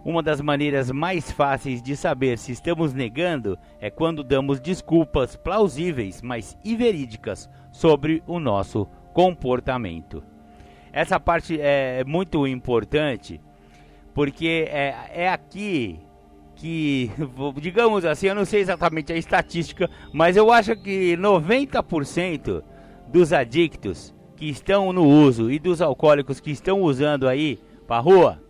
Uma das maneiras mais fáceis de saber se estamos negando é quando damos desculpas plausíveis, mas verídicas sobre o nosso comportamento. Essa parte é muito importante, porque é aqui que, digamos assim, eu não sei exatamente a estatística, mas eu acho que 90% dos adictos que estão no uso e dos alcoólicos que estão usando aí pra rua,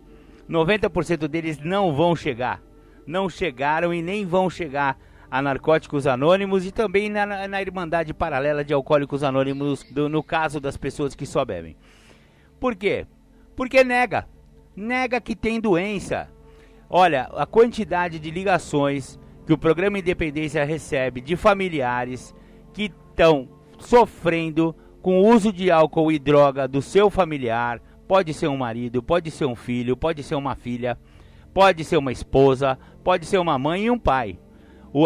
90% deles não vão chegar. Não chegaram e nem vão chegar a Narcóticos Anônimos e também na Irmandade Paralela de Alcoólicos Anônimos, no caso das pessoas que só bebem. Por quê? Porque nega que tem doença. Olha, a quantidade de ligações que o Programa Independência recebe de familiares que estão sofrendo com o uso de álcool e droga do seu familiar. Pode ser um marido, pode ser um filho, pode ser uma filha, pode ser uma esposa, pode ser uma mãe e um pai.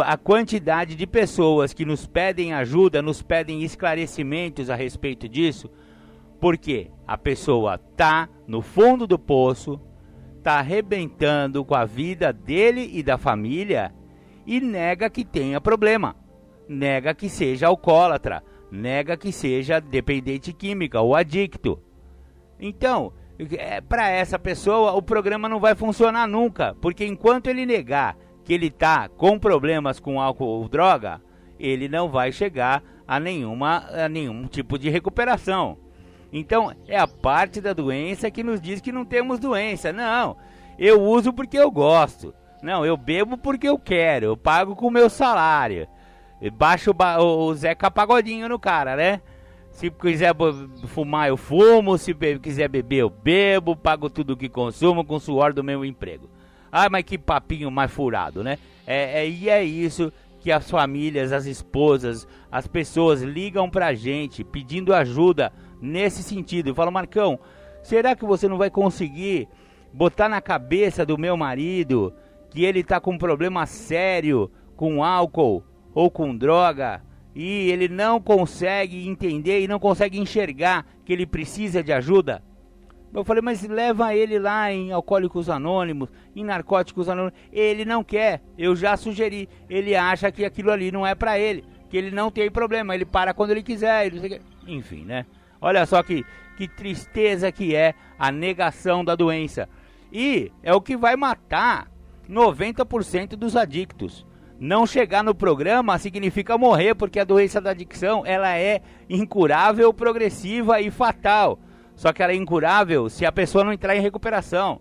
A quantidade de pessoas que nos pedem ajuda, nos pedem esclarecimentos a respeito disso, porque a pessoa está no fundo do poço, está arrebentando com a vida dele e da família e nega que tenha problema, nega que seja alcoólatra, nega que seja dependente química ou adicto. Então, para essa pessoa o programa não vai funcionar nunca, porque enquanto ele negar que ele está com problemas com álcool ou droga, ele não vai chegar a nenhum tipo de recuperação. Então, é a parte da doença que nos diz que não temos doença. Não, eu uso porque eu gosto. Não, eu bebo porque eu quero, eu pago com o meu salário. Baixo o Zeca Pagodinho no cara, né? Se quiser fumar, eu fumo. Se quiser beber, eu bebo. Pago tudo que consumo com o suor do meu emprego. Ah, mas que papinho mais furado, né? E é isso que as famílias, as esposas, as pessoas ligam pra gente pedindo ajuda nesse sentido. Eu falo, Marcão, será que você não vai conseguir botar na cabeça do meu marido que ele tá com um problema sério com álcool ou com droga e ele não consegue entender e não consegue enxergar que ele precisa de ajuda? Eu falei, mas leva ele lá em Alcoólicos Anônimos, em Narcóticos Anônimos. Ele não quer, eu já sugeri. Ele acha que aquilo ali não é pra ele, que ele não tem problema, ele para quando ele quiser. Ele não sei o que. Enfim, né? Olha só que tristeza que é a negação da doença. E é o que vai matar 90% dos adictos. Não chegar no programa significa morrer, porque a doença da adicção ela é incurável, progressiva e fatal. Só que ela é incurável se a pessoa não entrar em recuperação.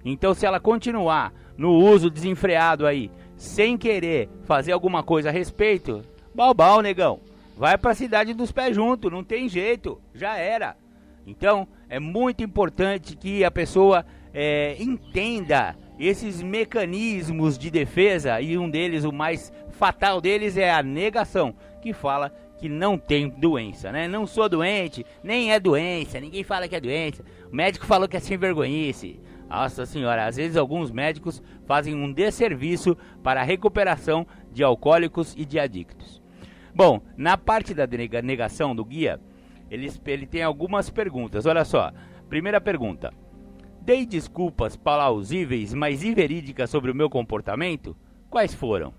Então, se ela continuar no uso desenfreado aí, sem querer fazer alguma coisa a respeito, balbal, negão, vai pra cidade dos pés juntos, não tem jeito, já era. Então, é muito importante que a pessoa entenda esses mecanismos de defesa, e um deles, o mais fatal deles, é a negação, que fala que não tem doença, né? Não sou doente, nem é doença, ninguém fala que é doença. O médico falou que é sem vergonhice. Nossa senhora, às vezes alguns médicos fazem um desserviço para a recuperação de alcoólicos e de adictos. Bom, na parte da negação do guia, ele tem algumas perguntas. Olha só, primeira pergunta: dei desculpas plausíveis, mas inverídicas sobre o meu comportamento? Quais foram?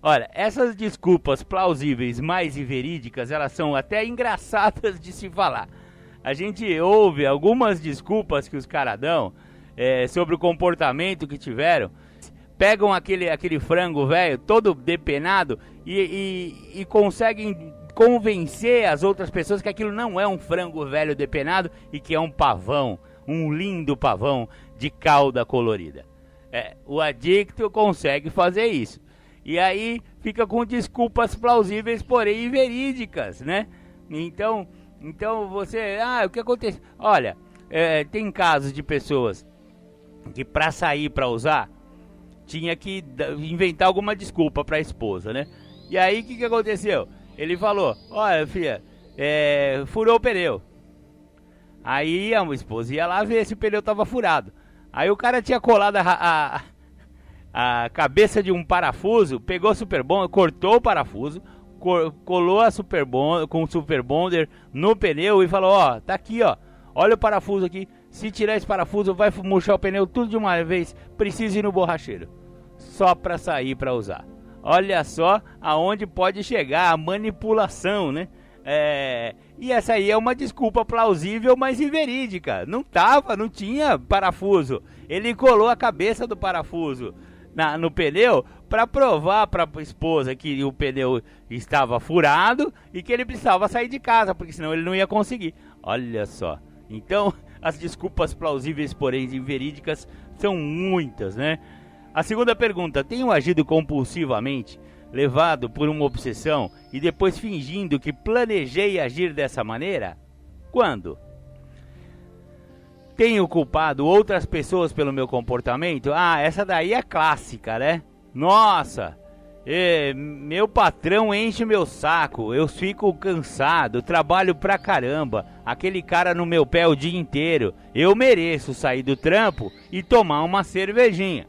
Olha, essas desculpas plausíveis, mais inverídicas, elas são até engraçadas de se falar. A gente ouve algumas desculpas que os caras dão sobre o comportamento que tiveram, pegam aquele frango velho todo depenado e conseguem convencer as outras pessoas que aquilo não é um frango velho depenado e que é um pavão, um lindo pavão de cauda colorida. O adicto consegue fazer isso. E aí fica com desculpas plausíveis, porém inverídicas, né? Então você... o que aconteceu? Olha, tem casos de pessoas que para sair para usar tinha que inventar alguma desculpa para a esposa, né? E aí o que aconteceu? Ele falou: olha, filha, furou o pneu. Aí a esposa ia lá ver se o pneu tava furado. Aí o cara tinha colado a cabeça de um parafuso, pegou o Super Bonder, cortou o parafuso, colou a com o Super Bonder no pneu e falou: ó, tá aqui, ó, olha o parafuso aqui. Se tirar esse parafuso, vai murchar o pneu tudo de uma vez. Precisa ir no borracheiro. Só para sair para usar. Olha só aonde pode chegar a manipulação, né? E essa aí é uma desculpa plausível, mas inverídica. Não tinha parafuso. Ele colou a cabeça do parafuso no pneu para provar para a esposa que o pneu estava furado e que ele precisava sair de casa, porque senão ele não ia conseguir. Olha só. Então, as desculpas plausíveis, porém inverídicas, são muitas, né? A segunda pergunta: tenho agido compulsivamente, levado por uma obsessão e depois fingindo que planejei agir dessa maneira? Quando? Tenho culpado outras pessoas pelo meu comportamento? Essa daí é clássica, né? Nossa, meu patrão enche meu saco, eu fico cansado, trabalho pra caramba, aquele cara no meu pé o dia inteiro, eu mereço sair do trampo e tomar uma cervejinha.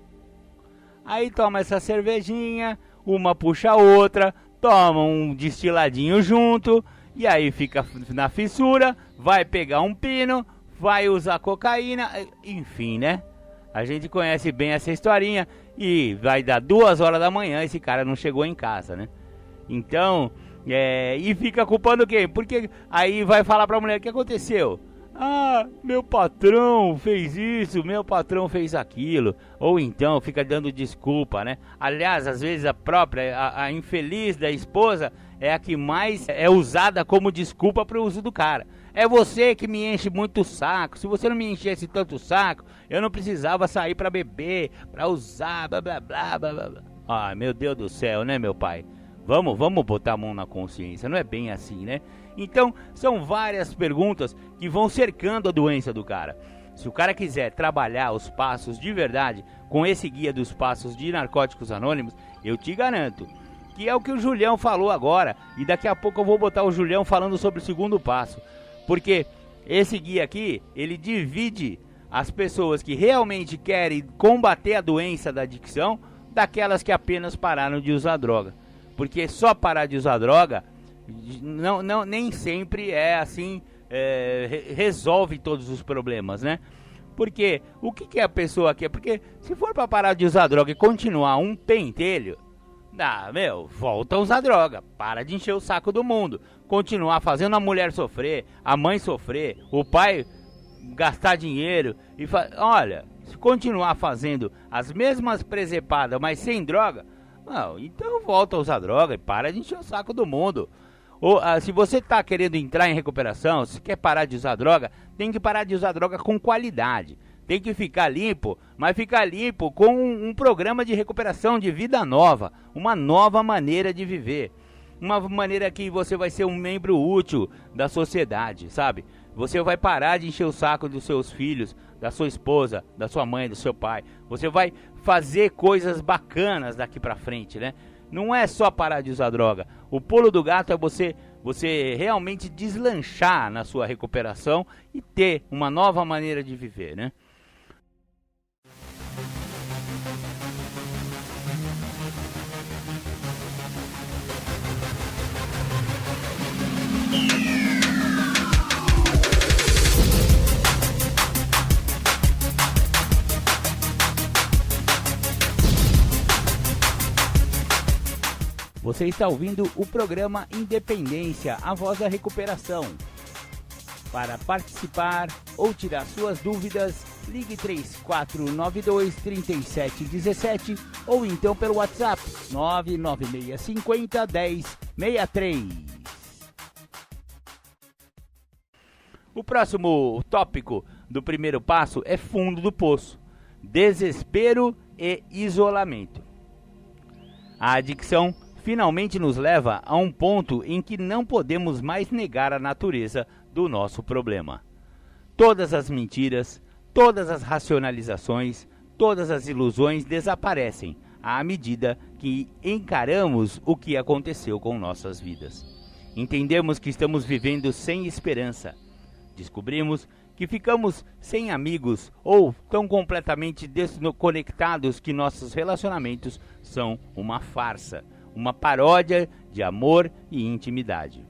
Aí toma essa cervejinha, uma puxa a outra, toma um destiladinho junto, e aí fica na fissura, vai pegar um pino, vai usar cocaína, enfim, né? A gente conhece bem essa historinha e vai dar 2 horas da manhã, esse cara não chegou em casa, né? Então, e fica culpando quem? Porque aí vai falar pra mulher: o que aconteceu? Meu patrão fez isso, meu patrão fez aquilo. Ou então fica dando desculpa, né? Aliás, às vezes a infeliz da esposa é a que mais é usada como desculpa para o uso do cara. É você que me enche muito o saco. Se você não me enchesse tanto o saco, eu não precisava sair para beber, para usar, blá blá blá blá blá. Meu Deus do céu, né, meu pai? Vamos botar a mão na consciência, não é bem assim, né? Então, são várias perguntas que vão cercando a doença do cara. Se o cara quiser trabalhar os passos de verdade com esse guia dos passos de Narcóticos Anônimos, eu te garanto que é o que o Julião falou agora. E daqui a pouco eu vou botar o Julião falando sobre o segundo passo. Porque esse guia aqui, ele divide as pessoas que realmente querem combater a doença da adicção daquelas que apenas pararam de usar droga. Porque só parar de usar droga nem sempre é assim, resolve todos os problemas, né? Porque o que a pessoa quer? Porque se for para parar de usar droga e continuar um pentelho, volta a usar droga, para de encher o saco do mundo, continuar fazendo a mulher sofrer, a mãe sofrer, o pai gastar dinheiro olha, Se continuar fazendo as mesmas presepadas, mas sem droga, não, então volta a usar droga e para de encher o saco do mundo. Ou, se você está querendo entrar em recuperação, se quer parar de usar droga, tem que parar de usar droga com qualidade. Tem que ficar limpo, mas ficar limpo com um programa de recuperação de vida nova, uma nova maneira de viver. Uma maneira que você vai ser um membro útil da sociedade, sabe? Você vai parar de encher o saco dos seus filhos, da sua esposa, da sua mãe, do seu pai. Você vai fazer coisas bacanas daqui pra frente, né? Não é só parar de usar droga. O pulo do gato é você realmente deslanchar na sua recuperação e ter uma nova maneira de viver, né? Você está ouvindo o programa Independência, a voz da recuperação. Para participar ou tirar suas dúvidas, ligue 3492-3717 ou então pelo WhatsApp 99650-1063. O próximo tópico do primeiro passo é fundo do poço, desespero e isolamento. A adicção finalmente nos leva a um ponto em que não podemos mais negar a natureza do nosso problema. Todas as mentiras, todas as racionalizações, todas as ilusões desaparecem à medida que encaramos o que aconteceu com nossas vidas. Entendemos que estamos vivendo sem esperança. Descobrimos que ficamos sem amigos ou tão completamente desconectados que nossos relacionamentos são uma farsa. Uma paródia de amor e intimidade.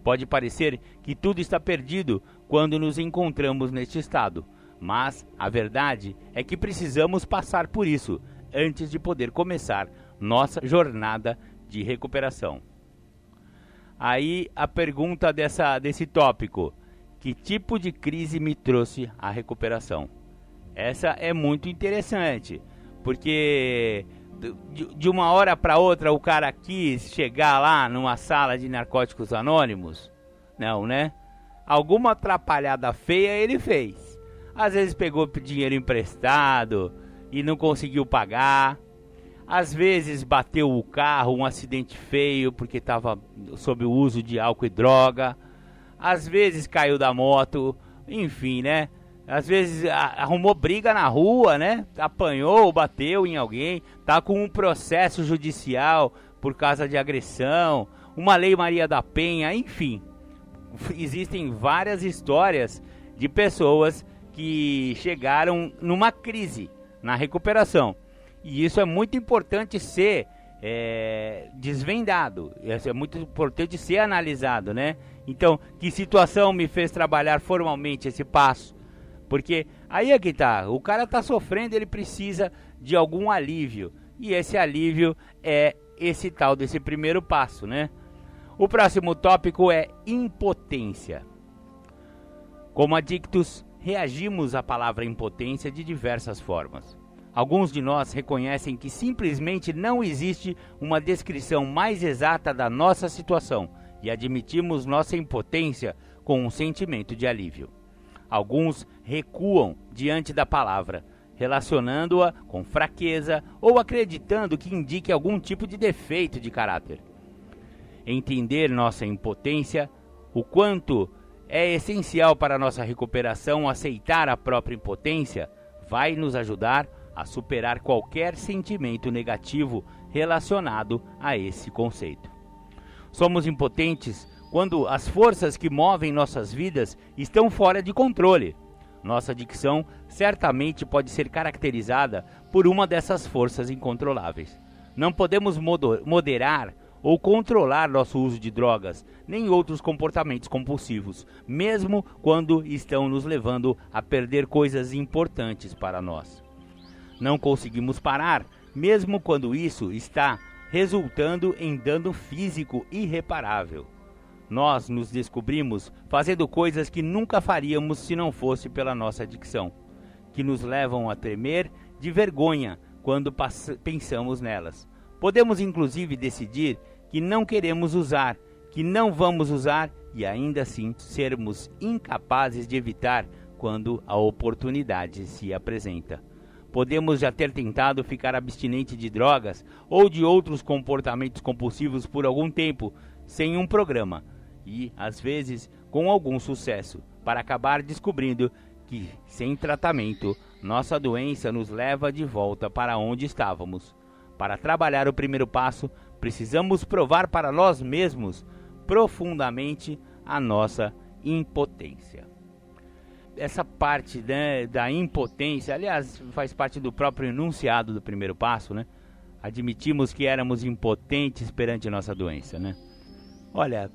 Pode parecer que tudo está perdido quando nos encontramos neste estado, mas a verdade é que precisamos passar por isso antes de poder começar nossa jornada de recuperação. Aí a pergunta desse tópico: que tipo de crise me trouxe à recuperação? Essa é muito interessante, porque de uma hora para outra o cara quis chegar lá numa sala de narcóticos anônimos? Não, né? Alguma atrapalhada feia ele fez. Às vezes pegou dinheiro emprestado e não conseguiu pagar. Às vezes bateu o carro, um acidente feio porque estava sob o uso de álcool e droga. Às vezes caiu da moto, enfim, né? Às vezes arrumou briga na rua, né? Apanhou, bateu em alguém, tá com um processo judicial por causa de agressão, uma lei Maria da Penha, enfim. Existem várias histórias de pessoas que chegaram numa crise na recuperação. E isso é muito importante ser desvendado, é muito importante ser analisado, né? Então, que situação me fez trabalhar formalmente esse passo? Porque aí é que tá, o cara tá sofrendo, ele precisa de algum alívio. E esse alívio é esse tal desse primeiro passo, né? O próximo tópico é impotência. Como adictos, reagimos à palavra impotência de diversas formas. Alguns de nós reconhecem que simplesmente não existe uma descrição mais exata da nossa situação e admitimos nossa impotência com um sentimento de alívio. Alguns recuam diante da palavra, relacionando-a com fraqueza ou acreditando que indique algum tipo de defeito de caráter. Entender nossa impotência, o quanto é essencial para nossa recuperação aceitar a própria impotência, vai nos ajudar a superar qualquer sentimento negativo relacionado a esse conceito. Somos impotentes quando as forças que movem nossas vidas estão fora de controle. Nossa adicção certamente pode ser caracterizada por uma dessas forças incontroláveis. Não podemos moderar ou controlar nosso uso de drogas, nem outros comportamentos compulsivos, mesmo quando estão nos levando a perder coisas importantes para nós. Não conseguimos parar, mesmo quando isso está resultando em dano físico irreparável. Nós nos descobrimos fazendo coisas que nunca faríamos se não fosse pela nossa adicção. que nos levam a tremer de vergonha quando pensamos nelas. Podemos inclusive decidir que não queremos usar, que não vamos usar e ainda assim sermos incapazes de evitar quando a oportunidade se apresenta. Podemos já ter tentado ficar abstinente de drogas ou de outros comportamentos compulsivos por algum tempo, sem um programa, e, às vezes, com algum sucesso, para acabar descobrindo que, sem tratamento, nossa doença nos leva de volta para onde estávamos. Para trabalhar o primeiro passo, precisamos provar para nós mesmos profundamente a nossa impotência. Essa parte, né, da impotência, aliás, faz parte do próprio enunciado do primeiro passo, né? Admitimos que éramos impotentes perante nossa doença, né? Olha,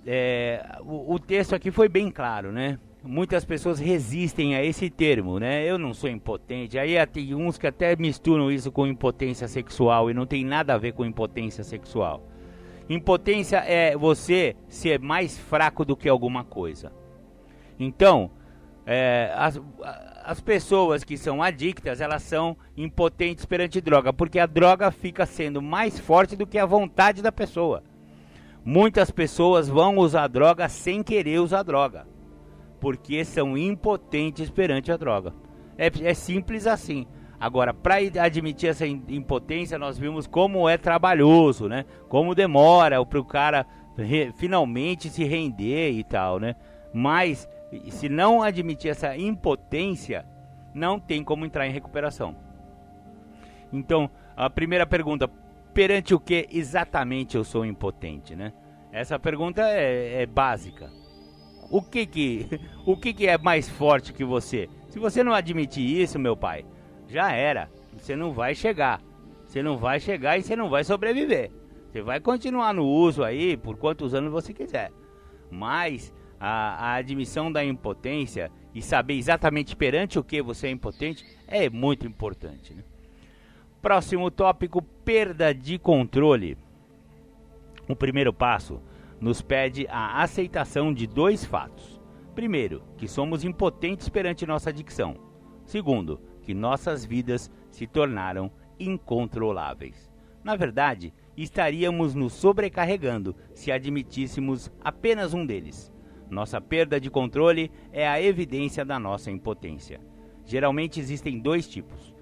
o texto aqui foi bem claro, né? Muitas pessoas resistem a esse termo, né? Eu não sou impotente. Aí tem uns que até misturam isso com impotência sexual e não tem nada a ver com impotência sexual. Impotência é você ser mais fraco do que alguma coisa. Então, as pessoas que são adictas, elas são impotentes perante droga, porque a droga fica sendo mais forte do que a vontade da pessoa. Muitas pessoas vão usar droga sem querer usar droga, porque são impotentes perante a droga. É simples assim. Agora, para admitir essa impotência, nós vimos como é trabalhoso, né? Como demora para o cara finalmente se render e tal, né? Mas, se não admitir essa impotência, não tem como entrar em recuperação. Então, a primeira pergunta, perante o que exatamente eu sou impotente, né? Essa pergunta é básica. O que é mais forte que você? Se você não admitir isso, meu pai, já era. Você não vai chegar. Você não vai chegar e você não vai sobreviver. Você vai continuar no uso aí por quantos anos você quiser. Mas a admissão da impotência e saber exatamente perante o que você é impotente é muito importante, né? Próximo tópico, perda de controle. O primeiro passo nos pede a aceitação de dois fatos. Primeiro, que somos impotentes perante nossa adicção. Segundo, que nossas vidas se tornaram incontroláveis. Na verdade, estaríamos nos sobrecarregando se admitíssemos apenas um deles. Nossa perda de controle é a evidência da nossa impotência. Geralmente existem dois tipos: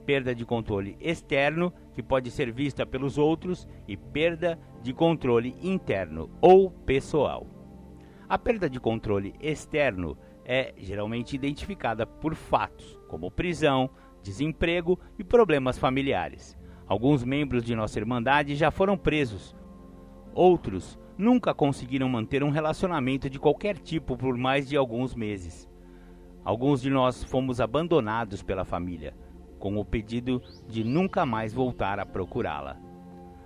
perda de controle externo, que pode ser vista pelos outros, e perda de controle interno ou pessoal. A perda de controle externo é geralmente identificada por fatos, como prisão, desemprego e problemas familiares. Alguns membros de nossa Irmandade já foram presos. Outros nunca conseguiram manter um relacionamento de qualquer tipo por mais de alguns meses. Alguns de nós fomos abandonados pela família, com o pedido de nunca mais voltar a procurá-la.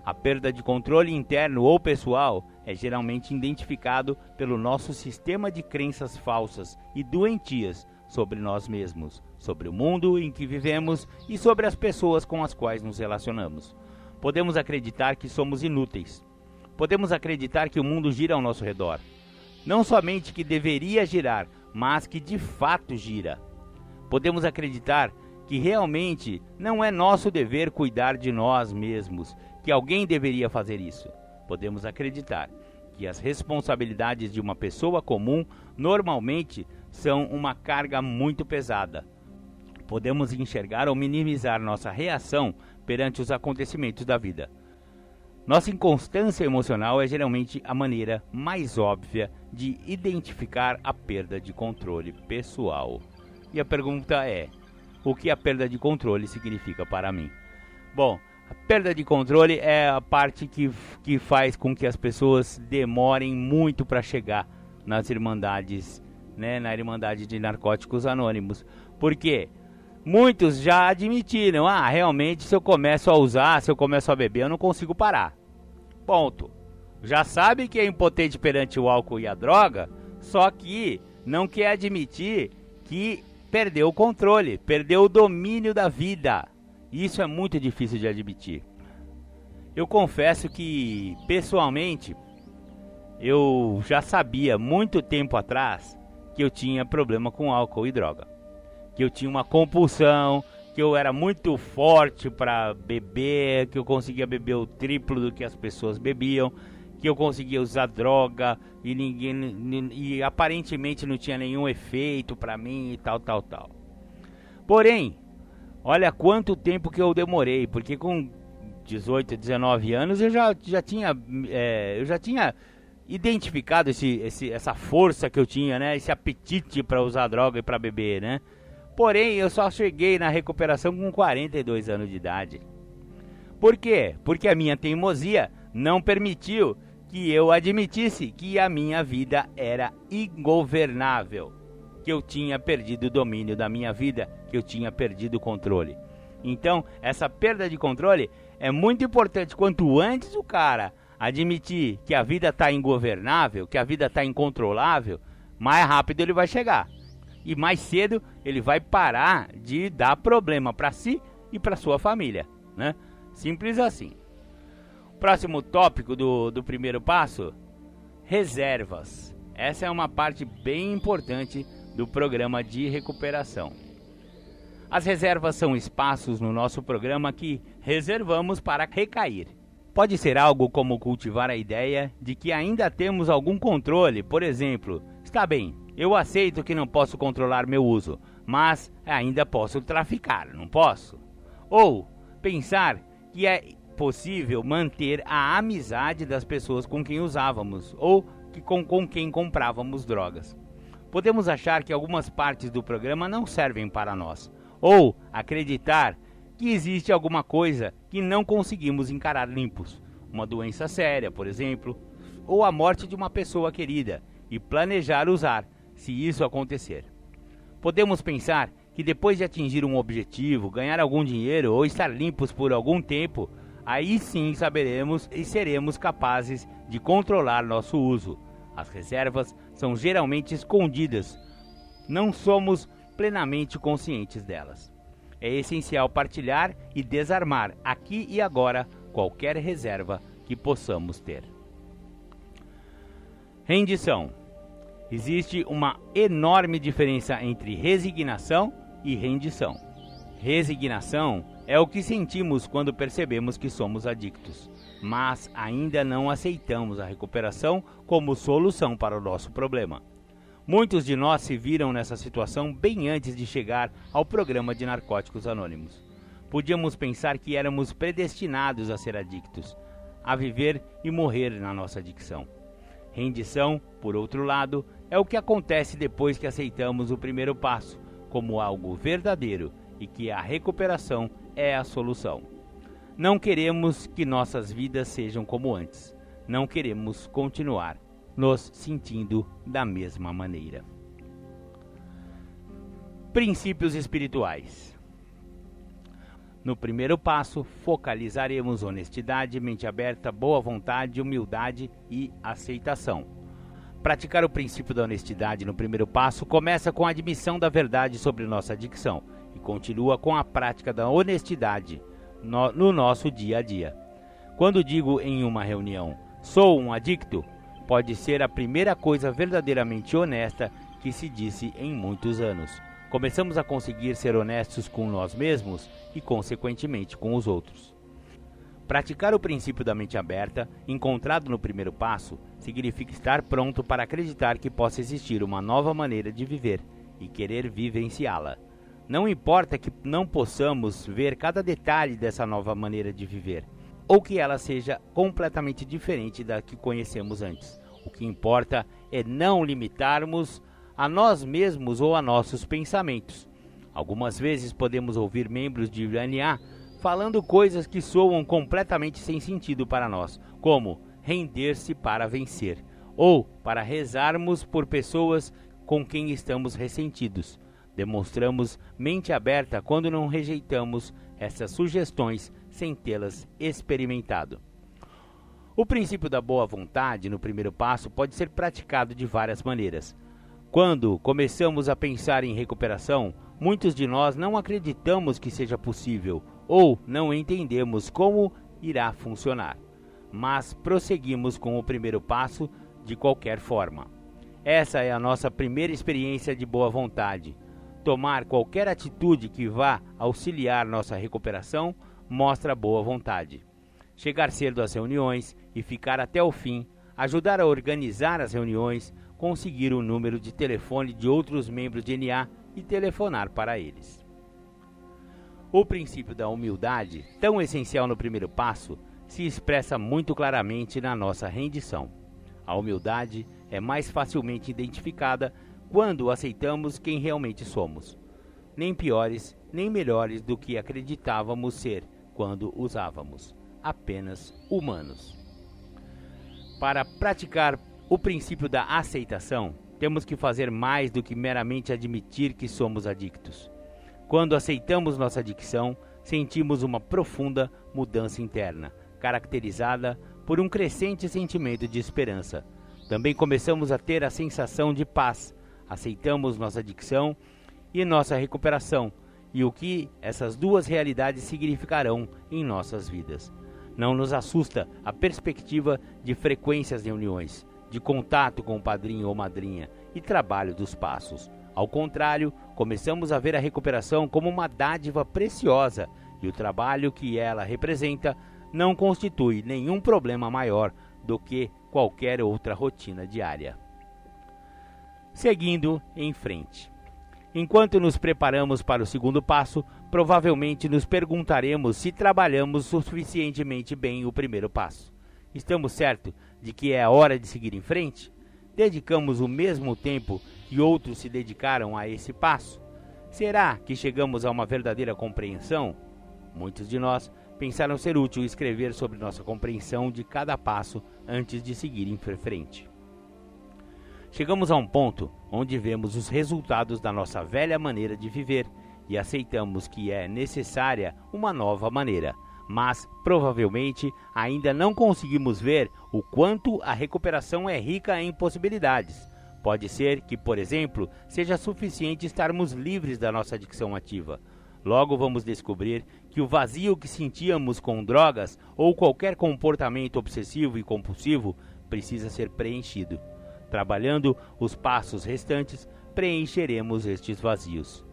A perda de controle interno ou pessoal é geralmente identificado pelo nosso sistema de crenças falsas e doentias sobre nós mesmos, sobre o mundo em que vivemos e sobre as pessoas com as quais nos relacionamos. Podemos acreditar que somos inúteis. Podemos acreditar que o mundo gira ao nosso redor. Não somente que deveria girar, mas que de fato gira. Podemos acreditar que realmente não é nosso dever cuidar de nós mesmos, que alguém deveria fazer isso. Podemos acreditar que as responsabilidades de uma pessoa comum normalmente são uma carga muito pesada. Podemos enxergar ou minimizar nossa reação perante os acontecimentos da vida. Nossa inconstância emocional é geralmente a maneira mais óbvia de identificar a perda de controle pessoal. E a pergunta é: o que a perda de controle significa para mim? Bom, a perda de controle é a parte que faz com que as pessoas demorem muito para chegar nas irmandades, né, na Irmandade de Narcóticos Anônimos. Por quê? Muitos já admitiram: realmente, se eu começo a usar, se eu começo a beber, eu não consigo parar. Ponto. Já sabe que é impotente perante o álcool e a droga, só que não quer admitir que perdeu o controle, perdeu o domínio da vida. Isso é muito difícil de admitir. Eu confesso que, pessoalmente, eu já sabia muito tempo atrás que eu tinha problema com álcool e droga. que eu tinha uma compulsão, que eu era muito forte para beber, que eu conseguia beber o triplo do que as pessoas bebiam, que eu conseguia usar droga e aparentemente não tinha nenhum efeito para mim e tal. Porém, olha quanto tempo que eu demorei, porque com 18, 19 anos eu já tinha identificado essa força que eu tinha, né? Esse apetite para usar droga e para beber, né? Porém, eu só cheguei na recuperação com 42 anos de idade. Por quê? Porque a minha teimosia não permitiu que eu admitisse que a minha vida era ingovernável, que eu tinha perdido o domínio da minha vida, que eu tinha perdido o controle. Então, essa perda de controle é muito importante. Quanto antes o cara admitir que a vida está ingovernável, que a vida está incontrolável, mais rápido ele vai chegar. E mais cedo ele vai parar de dar problema para si e para sua família, né? Simples assim. Próximo tópico do primeiro passo: reservas. Essa é uma parte bem importante do programa de recuperação. As reservas são espaços no nosso programa que reservamos para recair. Pode ser algo como cultivar a ideia de que ainda temos algum controle, por exemplo, está bem, eu aceito que não posso controlar meu uso, mas ainda posso traficar, não posso? Ou pensar que é possível manter a amizade das pessoas com quem usávamos ou com quem comprávamos drogas. Podemos achar que algumas partes do programa não servem para nós, ou acreditar que existe alguma coisa que não conseguimos encarar limpos, uma doença séria, por exemplo, ou a morte de uma pessoa querida, e planejar usar, se isso acontecer. Podemos pensar que depois de atingir um objetivo, ganhar algum dinheiro ou estar limpos por algum tempo, aí sim saberemos e seremos capazes de controlar nosso uso. As reservas são geralmente escondidas, não somos plenamente conscientes delas. É essencial partilhar e desarmar aqui e agora qualquer reserva que possamos ter. Rendição. Existe uma enorme diferença entre resignação e rendição. Resignação é o que sentimos quando percebemos que somos adictos, mas ainda não aceitamos a recuperação como solução para o nosso problema. Muitos de nós se viram nessa situação bem antes de chegar ao programa de Narcóticos Anônimos. Podíamos pensar que éramos predestinados a ser adictos, a viver e morrer na nossa adicção. Rendição, por outro lado, é o que acontece depois que aceitamos o primeiro passo como algo verdadeiro e que a recuperação é a solução. Não queremos que nossas vidas sejam como antes. Não queremos continuar nos sentindo da mesma maneira. Princípios espirituais. No primeiro passo, focalizaremos honestidade, mente aberta, boa vontade, humildade e aceitação. Praticar o princípio da honestidade no primeiro passo começa com a admissão da verdade sobre nossa adicção e continua com a prática da honestidade no nosso dia a dia. Quando digo em uma reunião, sou um adicto, pode ser a primeira coisa verdadeiramente honesta que se disse em muitos anos. Começamos a conseguir ser honestos com nós mesmos e, consequentemente, com os outros. Praticar o princípio da mente aberta, encontrado no primeiro passo, significa estar pronto para acreditar que possa existir uma nova maneira de viver e querer vivenciá-la. Não importa que não possamos ver cada detalhe dessa nova maneira de viver, ou que ela seja completamente diferente da que conhecemos antes. O que importa é não limitarmos a nós mesmos ou a nossos pensamentos. Algumas vezes podemos ouvir membros de NA falando coisas que soam completamente sem sentido para nós, como render-se para vencer, ou para rezarmos por pessoas com quem estamos ressentidos. Demonstramos mente aberta quando não rejeitamos essas sugestões sem tê-las experimentado. O princípio da boa vontade no primeiro passo pode ser praticado de várias maneiras. Quando começamos a pensar em recuperação, muitos de nós não acreditamos que seja possível ou não entendemos como irá funcionar, mas prosseguimos com o primeiro passo de qualquer forma. Essa é a nossa primeira experiência de boa vontade. Tomar qualquer atitude que vá auxiliar nossa recuperação mostra boa vontade. Chegar cedo às reuniões e ficar até o fim, ajudar a organizar as reuniões, conseguir o número de telefone de outros membros de NA e telefonar para eles. O princípio da humildade, tão essencial no primeiro passo, se expressa muito claramente na nossa rendição. A humildade é mais facilmente identificada quando aceitamos quem realmente somos, nem piores nem melhores do que acreditávamos ser quando usávamos, apenas humanos. Para praticar o princípio da aceitação, temos que fazer mais do que meramente admitir que somos adictos. Quando aceitamos nossa adicção, sentimos uma profunda mudança interna, caracterizada por um crescente sentimento de esperança. Também começamos a ter a sensação de paz. Aceitamos nossa adicção e nossa recuperação, e o que essas duas realidades significarão em nossas vidas. Não nos assusta a perspectiva de frequências de reuniões, de contato com o padrinho ou madrinha e trabalho dos passos. Ao contrário, começamos a ver a recuperação como uma dádiva preciosa, e o trabalho que ela representa não constitui nenhum problema maior do que qualquer outra rotina diária. Seguindo em frente. Enquanto nos preparamos para o segundo passo, provavelmente nos perguntaremos se trabalhamos suficientemente bem o primeiro passo. Estamos certos de que é a hora de seguir em frente? Dedicamos o mesmo tempo que outros se dedicaram a esse passo? Será que chegamos a uma verdadeira compreensão? Muitos de nós pensaram ser útil escrever sobre nossa compreensão de cada passo antes de seguir em frente. Chegamos a um ponto onde vemos os resultados da nossa velha maneira de viver e aceitamos que é necessária uma nova maneira, mas provavelmente ainda não conseguimos ver o quanto a recuperação é rica em possibilidades. Pode ser que, por exemplo, seja suficiente estarmos livres da nossa adicção ativa. Logo vamos descobrir que o vazio que sentíamos com drogas ou qualquer comportamento obsessivo e compulsivo precisa ser preenchido. Trabalhando os passos restantes, preencheremos estes vazios.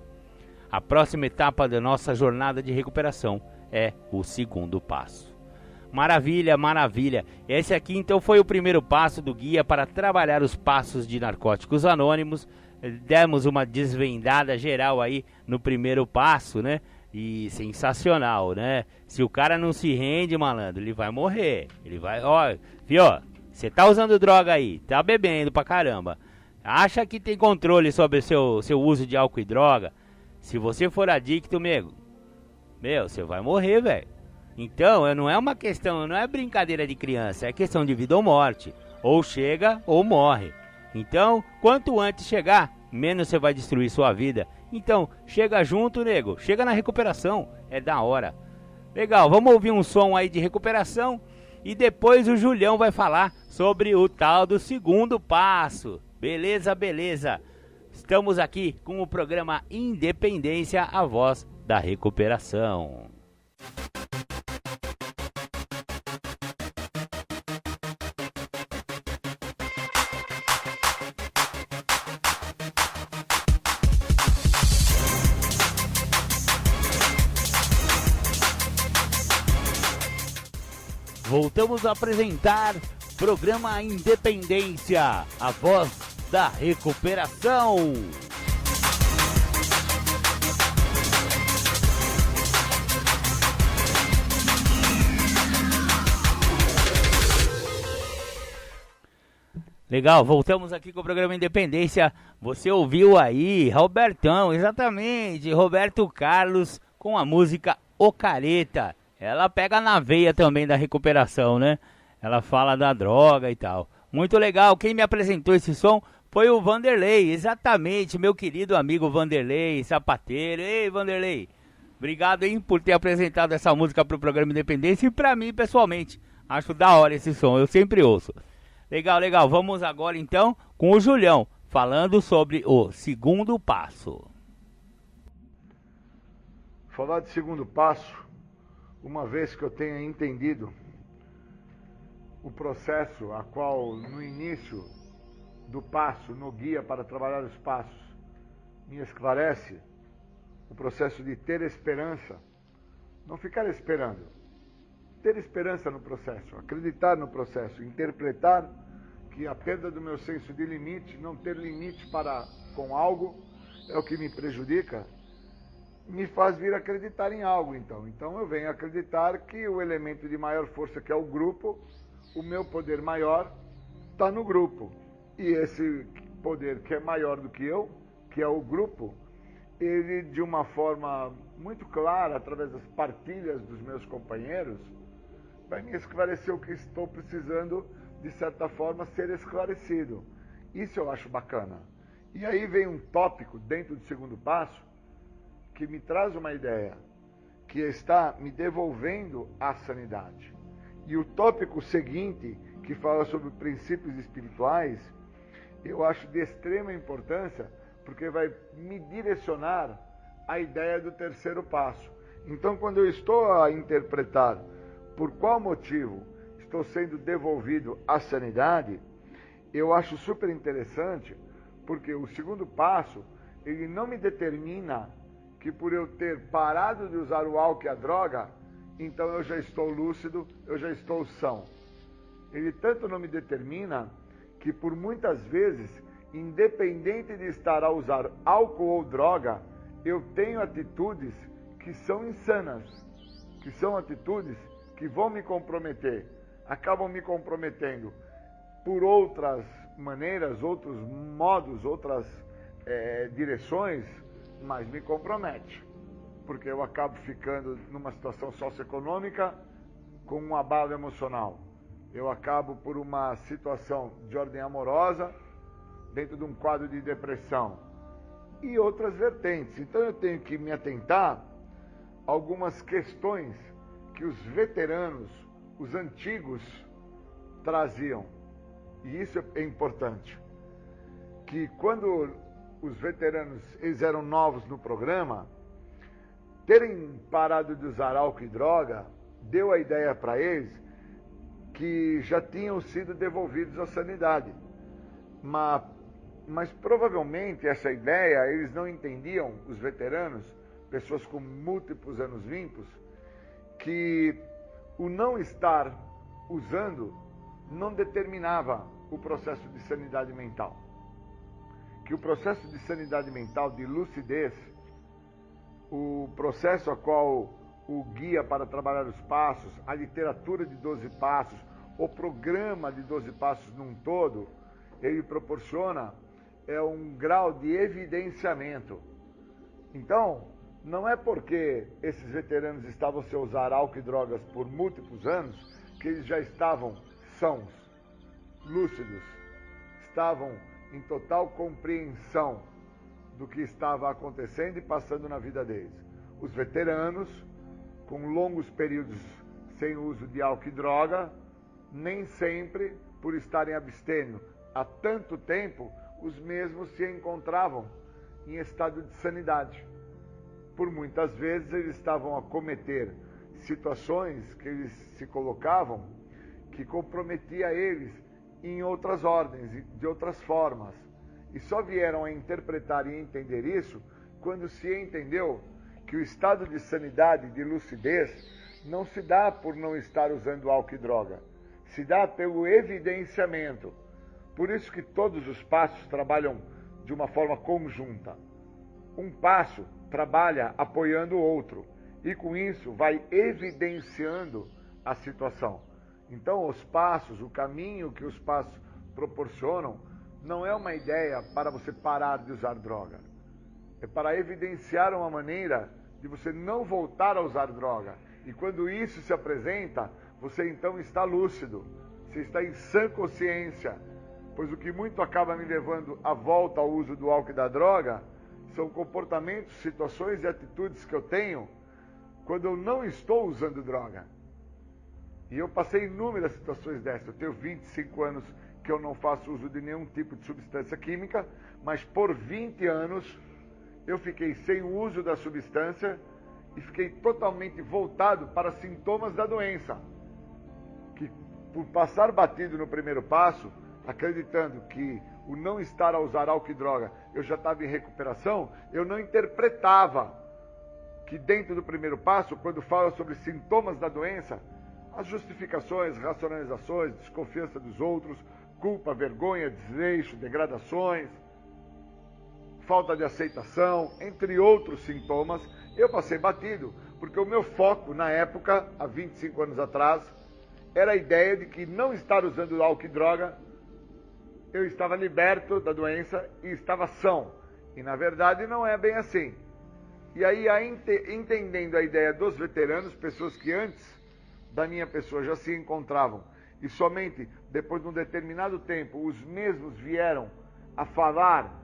A próxima etapa da nossa jornada de recuperação é o segundo passo. Maravilha, maravilha! Esse aqui então foi o primeiro passo do guia para trabalhar os passos de Narcóticos Anônimos. Demos uma desvendada geral aí no primeiro passo, né? E sensacional, né? Se o cara não se rende, malandro, ele vai morrer. Ele vai, ó, fio, você tá usando droga aí, tá bebendo pra caramba. Acha que tem controle sobre o seu uso de álcool e droga? Se você for adicto, meu, você vai morrer, velho. Então, não é uma questão, não é brincadeira de criança, é questão de vida ou morte. Ou chega ou morre. Então, quanto antes chegar, menos você vai destruir sua vida. Então, chega junto, nego. Chega na recuperação. É da hora. Legal, vamos ouvir um som aí de recuperação. E depois o Julião vai falar sobre o tal do segundo passo. Beleza, beleza. Estamos aqui com o programa Independência, a voz da recuperação. Voltamos a apresentar programa Independência, a voz da recuperação. Legal, voltamos aqui com o programa Independência. Você ouviu aí, Robertão, exatamente, Roberto Carlos com a música O Careta. Ela pega na veia também da recuperação, né? Ela fala da droga e tal. Muito legal, quem me apresentou esse som foi o Vanderlei, exatamente, meu querido amigo Vanderlei, sapateiro. Ei, Vanderlei, obrigado, hein, por ter apresentado essa música pro programa Independência e pra mim, pessoalmente. Acho da hora esse som, eu sempre ouço. Legal, legal, vamos agora então com o Julião, falando sobre o segundo passo. Falar de segundo passo, uma vez que eu tenha entendido o processo a qual no início do passo, no guia para trabalhar os passos, me esclarece o processo de ter esperança, não ficar esperando, ter esperança no processo, acreditar no processo, interpretar que a perda do meu senso de limite, não ter limite para com algo, é o que me prejudica, me faz vir acreditar em algo, então. Então eu venho acreditar que o elemento de maior força, que é o grupo, o meu poder maior, está no grupo. E esse poder que é maior do que eu, que é o grupo, ele, de uma forma muito clara, através das partilhas dos meus companheiros, vai me esclarecer o que estou precisando, de certa forma, ser esclarecido. Isso eu acho bacana. E aí vem um tópico dentro do segundo passo que me traz uma ideia, que está me devolvendo a sanidade. E o tópico seguinte, que fala sobre princípios espirituais, eu acho de extrema importância, porque vai me direcionar à ideia do terceiro passo. Então, quando eu estou a interpretar por qual motivo estou sendo devolvido à sanidade, eu acho super interessante, porque o segundo passo, ele não me determina que por eu ter parado de usar o álcool e a droga, então eu já estou lúcido, eu já estou são. Ele tanto não me determina que por muitas vezes, independente de estar a usar álcool ou droga, eu tenho atitudes que são insanas, que são atitudes que vão me comprometer, acabam me comprometendo por outras maneiras, outros modos, outras direções, mas me compromete, porque eu acabo ficando numa situação socioeconômica com um abalo emocional. Eu acabo por uma situação de ordem amorosa, dentro de um quadro de depressão e outras vertentes. Então eu tenho que me atentar a algumas questões que os veteranos, os antigos, traziam. E isso é importante. Que quando os veteranos, eles eram novos no programa, terem parado de usar álcool e droga, deu a ideia para eles que já tinham sido devolvidos à sanidade. Mas provavelmente essa ideia, eles não entendiam, os veteranos, pessoas com múltiplos anos limpos, que o não estar usando não determinava o processo de sanidade mental. Que o processo de sanidade mental, de lucidez, o processo a qual o guia para trabalhar os passos, a literatura de 12 passos, o programa de 12 passos num todo, ele proporciona um grau de evidenciamento. Então, não é porque esses veteranos estavam sem usar álcool e drogas por múltiplos anos que eles já estavam sãos, lúcidos, estavam em total compreensão do que estava acontecendo e passando na vida deles. Os veteranos, com longos períodos sem uso de álcool e droga, nem sempre, por estarem abstêmio há tanto tempo, os mesmos se encontravam em estado de sanidade. Por muitas vezes eles estavam a cometer situações que eles se colocavam que comprometia eles em outras ordens, de outras formas. E só vieram a interpretar e entender isso quando se entendeu que o estado de sanidade, de lucidez, não se dá por não estar usando álcool e droga, se dá pelo evidenciamento. Por isso que todos os passos trabalham de uma forma conjunta. Um passo trabalha apoiando o outro e com isso vai evidenciando a situação. Então os passos, o caminho que os passos proporcionam, não é uma ideia para você parar de usar droga. É para evidenciar uma maneira de você não voltar a usar droga. E quando isso se apresenta, você então está lúcido, você está em sã consciência, pois o que muito acaba me levando à volta ao uso do álcool e da droga são comportamentos, situações e atitudes que eu tenho quando eu não estou usando droga. E eu passei inúmeras situações dessas. Eu tenho 25 anos que eu não faço uso de nenhum tipo de substância química, mas por 20 anos eu fiquei sem o uso da substância e fiquei totalmente voltado para sintomas da doença. Que por passar batido no primeiro passo, acreditando que o não estar a usar álcool e droga, eu já estava em recuperação, eu não interpretava que dentro do primeiro passo, quando fala sobre sintomas da doença, as justificações, racionalizações, desconfiança dos outros, culpa, vergonha, desleixo, degradações, falta de aceitação, entre outros sintomas, eu passei batido, porque o meu foco na época, há 25 anos atrás, era a ideia de que não estar usando álcool e droga, eu estava liberto da doença e estava são. E na verdade não é bem assim. E aí, entendendo a ideia dos veteranos, pessoas que antes da minha pessoa já se encontravam, e somente depois de um determinado tempo os mesmos vieram a falar,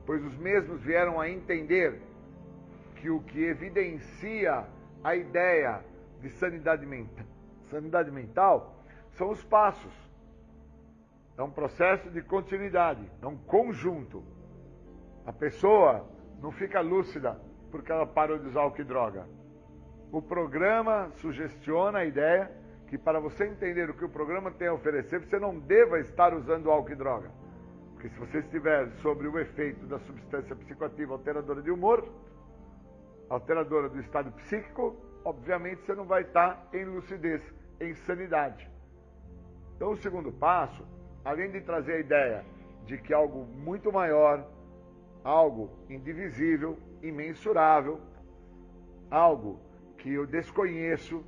pois os mesmos vieram a entender que o que evidencia a ideia de sanidade mental são os passos. É um processo de continuidade, é um conjunto. A pessoa não fica lúcida porque ela parou de usar álcool e droga. O programa sugestiona a ideia que para você entender o que o programa tem a oferecer, você não deva estar usando álcool e droga. Porque se você estiver sobre o efeito da substância psicoativa alteradora de humor, alteradora do estado psíquico, obviamente você não vai estar em lucidez, em sanidade. Então o segundo passo, além de trazer a ideia de que algo muito maior, algo indivisível, imensurável, algo que eu desconheço,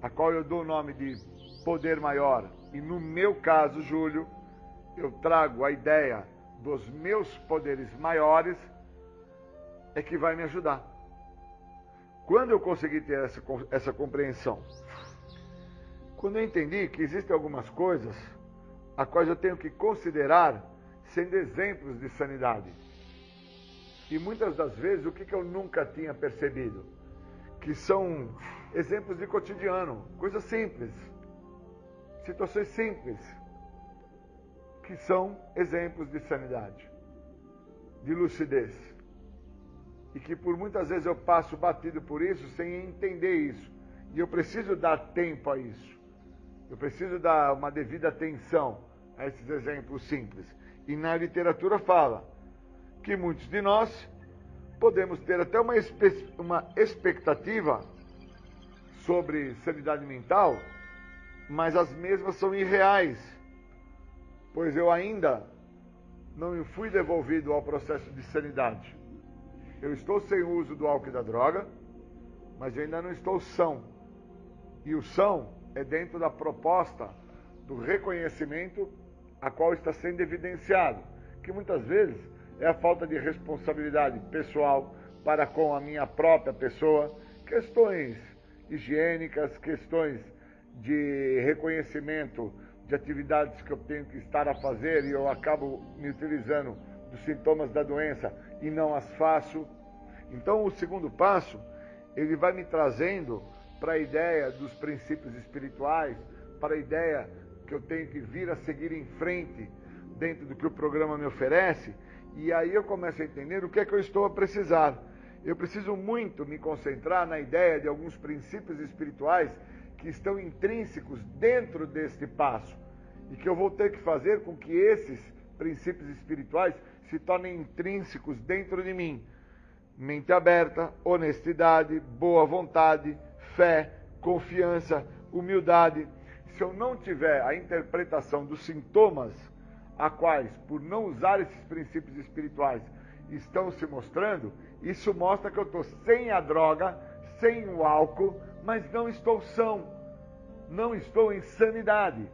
a qual eu dou o nome de poder maior, e no meu caso, Júlio, eu trago a ideia dos meus poderes maiores, é que vai me ajudar. Quando eu consegui ter essa compreensão? Quando eu entendi que existem algumas coisas a quais eu tenho que considerar sendo exemplos de sanidade. E muitas das vezes, o que eu nunca tinha percebido? Que são exemplos de cotidiano, coisas simples, situações simples, que são exemplos de sanidade, de lucidez. E que por muitas vezes eu passo batido por isso sem entender isso. E eu preciso dar tempo a isso. Eu preciso dar uma devida atenção a esses exemplos simples. E na literatura fala que muitos de nós podemos ter até uma expectativa sobre sanidade mental, mas as mesmas são irreais, pois eu ainda não fui devolvido ao processo de sanidade. Eu estou sem o uso do álcool e da droga, mas eu ainda não estou são. E o são é dentro da proposta do reconhecimento a qual está sendo evidenciado, que muitas vezes é a falta de responsabilidade pessoal para com a minha própria pessoa, questões higiênicas, questões de reconhecimento de atividades que eu tenho que estar a fazer e eu acabo me utilizando dos sintomas da doença e não as faço. Então o segundo passo, ele vai me trazendo para a ideia dos princípios espirituais, para a ideia que eu tenho que vir a seguir em frente dentro do que o programa me oferece, e aí eu começo a entender o que é que eu estou a precisar. Eu preciso muito me concentrar na ideia de alguns princípios espirituais que estão intrínsecos dentro deste passo, e que eu vou ter que fazer com que esses princípios espirituais se tornem intrínsecos dentro de mim. Mente aberta, honestidade, boa vontade, fé, confiança, humildade. Se eu não tiver a interpretação dos sintomas a quais, por não usar esses princípios espirituais, estão se mostrando, isso mostra que eu estou sem a droga, sem o álcool, mas não estou são, não estou em sanidade,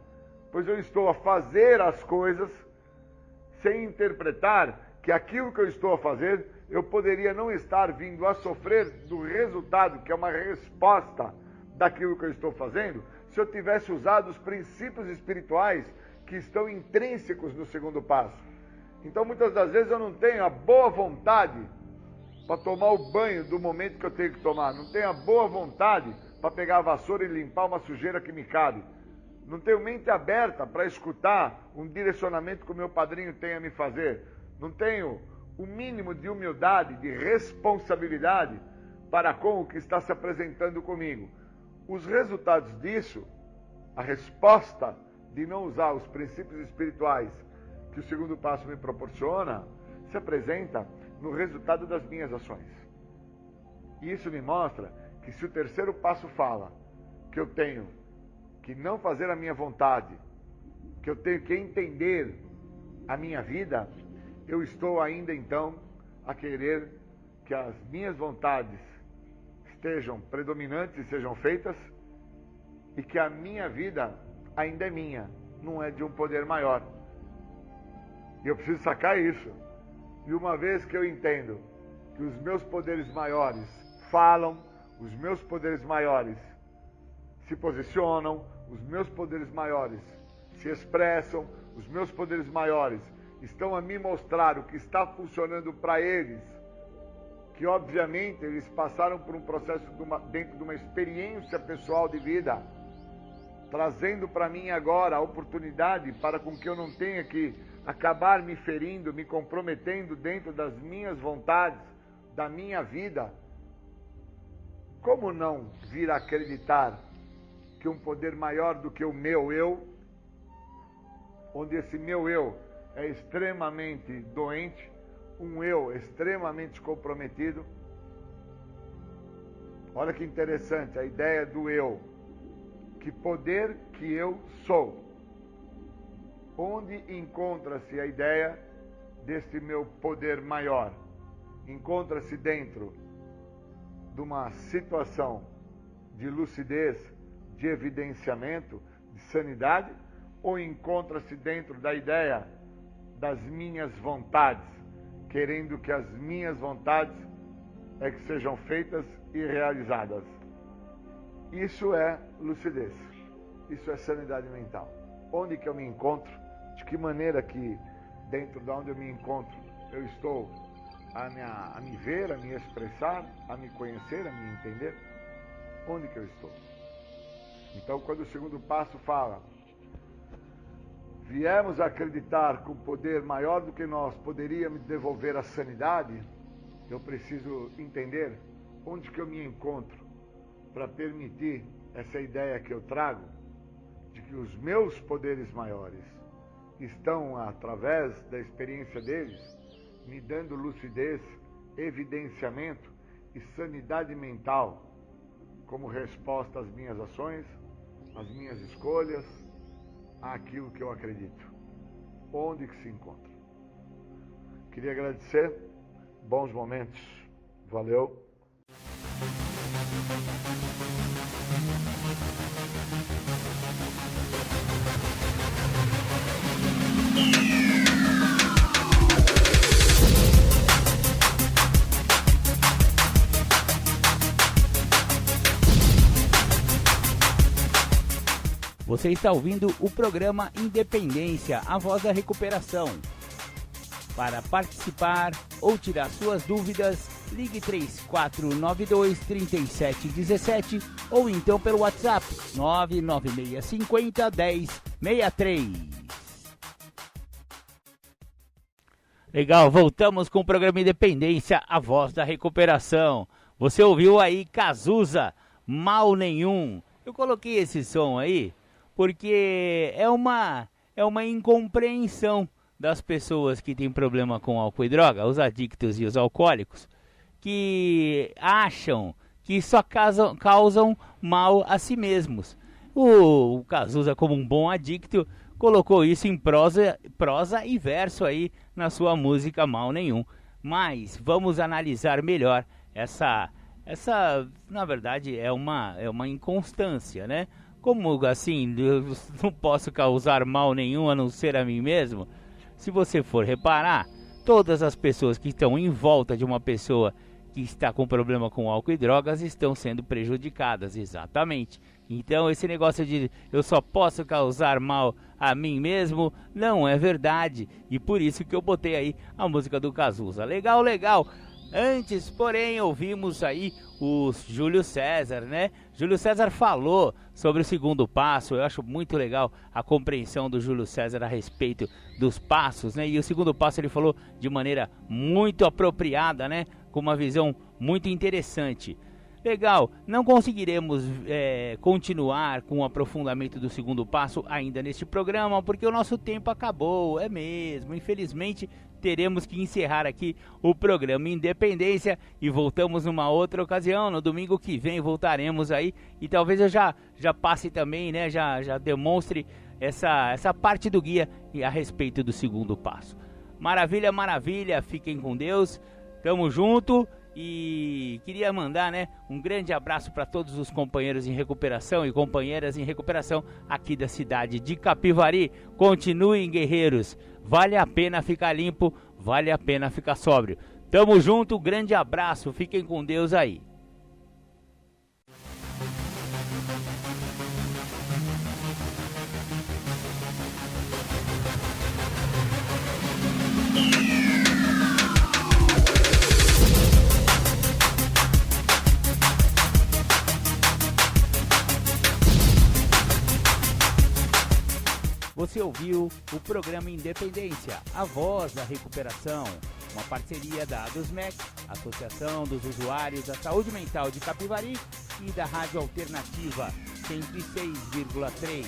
pois eu estou a fazer as coisas sem interpretar que aquilo que eu estou a fazer, eu poderia não estar vindo a sofrer do resultado, que é uma resposta daquilo que eu estou fazendo, se eu tivesse usado os princípios espirituais que estão intrínsecos no segundo passo. Então muitas das vezes eu não tenho a boa vontade para tomar o banho do momento que eu tenho que tomar, não tenho a boa vontade para pegar a vassoura e limpar uma sujeira que me cabe, não tenho mente aberta para escutar um direcionamento que o meu padrinho tem a me fazer, não tenho o mínimo de humildade, de responsabilidade para com o que está se apresentando comigo. Os resultados disso, a resposta de não usar os princípios espirituais que o segundo passo me proporciona se apresenta no resultado das minhas ações. E isso me mostra que se o terceiro passo fala que eu tenho que não fazer a minha vontade, que eu tenho que entender a minha vida, eu estou ainda então a querer que as minhas vontades estejam predominantes e sejam feitas, e que a minha vida ainda é minha, não é de um poder maior. E eu preciso sacar isso. E uma vez que eu entendo que os meus poderes maiores falam, os meus poderes maiores se posicionam, os meus poderes maiores se expressam, os meus poderes maiores estão a me mostrar o que está funcionando para eles, que obviamente eles passaram por um processo dentro de uma experiência pessoal de vida, trazendo para mim agora a oportunidade para com que eu não tenha que acabar me ferindo, me comprometendo dentro das minhas vontades, da minha vida. Como não vir a acreditar que um poder maior do que o meu eu, onde esse meu eu é extremamente doente, um eu extremamente comprometido. Olha que interessante a ideia do eu. Que poder que eu sou. Onde encontra-se a ideia desse meu poder maior? Encontra-se dentro de uma situação de lucidez, de evidenciamento, de sanidade, ou encontra-se dentro da ideia das minhas vontades, querendo que as minhas vontades é que sejam feitas e realizadas? Isso é lucidez, isso é sanidade mental. Onde que eu me encontro? De que maneira que dentro de onde eu me encontro eu estou a me ver, a me expressar, a me conhecer, a me entender? Onde que eu estou? Então, quando o segundo passo fala, viemos a acreditar que um poder maior do que nós poderia me devolver a sanidade, eu preciso entender onde que eu me encontro para permitir essa ideia que eu trago de que os meus poderes maiores estão, através da experiência deles, me dando lucidez, evidenciamento e sanidade mental como resposta às minhas ações, às minhas escolhas, àquilo que eu acredito. Onde que se encontra? Queria agradecer, bons momentos, valeu. Você está ouvindo o programa Independência, a voz da recuperação. Para participar ou tirar suas dúvidas, ligue 3492-3717 ou então pelo WhatsApp 99650-1063. Legal, voltamos com o programa Independência, a voz da recuperação. Você ouviu aí Cazuza, Mal Nenhum. Eu coloquei esse som aí porque é uma incompreensão das pessoas que têm problema com álcool e droga, os adictos e os alcoólicos, que acham que só causam mal a si mesmos. O Cazuza, como um bom adicto, colocou isso em prosa e verso aí na sua música Mal Nenhum. Mas vamos analisar melhor essa na verdade, é uma inconstância, né? Como assim, eu não posso causar mal nenhum a não ser a mim mesmo? Se você for reparar, todas as pessoas que estão em volta de uma pessoa que está com problema com álcool e drogas estão sendo prejudicadas, exatamente. Então esse negócio de eu só posso causar mal a mim mesmo não é verdade. E por isso que eu botei aí a música do Cazuza. Legal, legal. Antes, porém, ouvimos aí o Júlio César, né? Júlio César falou sobre o segundo passo. Eu acho muito legal a compreensão do Júlio César a respeito dos passos, né? E o segundo passo ele falou de maneira muito apropriada, né? Com uma visão muito interessante. Legal, não conseguiremos continuar com o aprofundamento do segundo passo ainda neste programa, porque o nosso tempo acabou, é mesmo. Infelizmente, teremos que encerrar aqui o programa Independência e voltamos numa outra ocasião. No domingo que vem voltaremos aí e talvez eu já passe também, né? Já demonstre essa parte do guia a respeito do segundo passo. Maravilha, maravilha, fiquem com Deus, tamo junto. E queria mandar, né, um grande abraço para todos os companheiros em recuperação e companheiras em recuperação aqui da cidade de Capivari. Continuem, guerreiros, vale a pena ficar limpo, vale a pena ficar sóbrio. Tamo junto, grande abraço, fiquem com Deus aí. Você ouviu o programa Independência, a voz da recuperação, uma parceria da ADUSMEC, Associação dos Usuários da Saúde Mental de Capivari, e da Rádio Alternativa 106,3.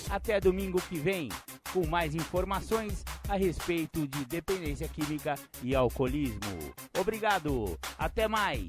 Até domingo que vem, com mais informações a respeito de dependência química e alcoolismo. Obrigado, até mais!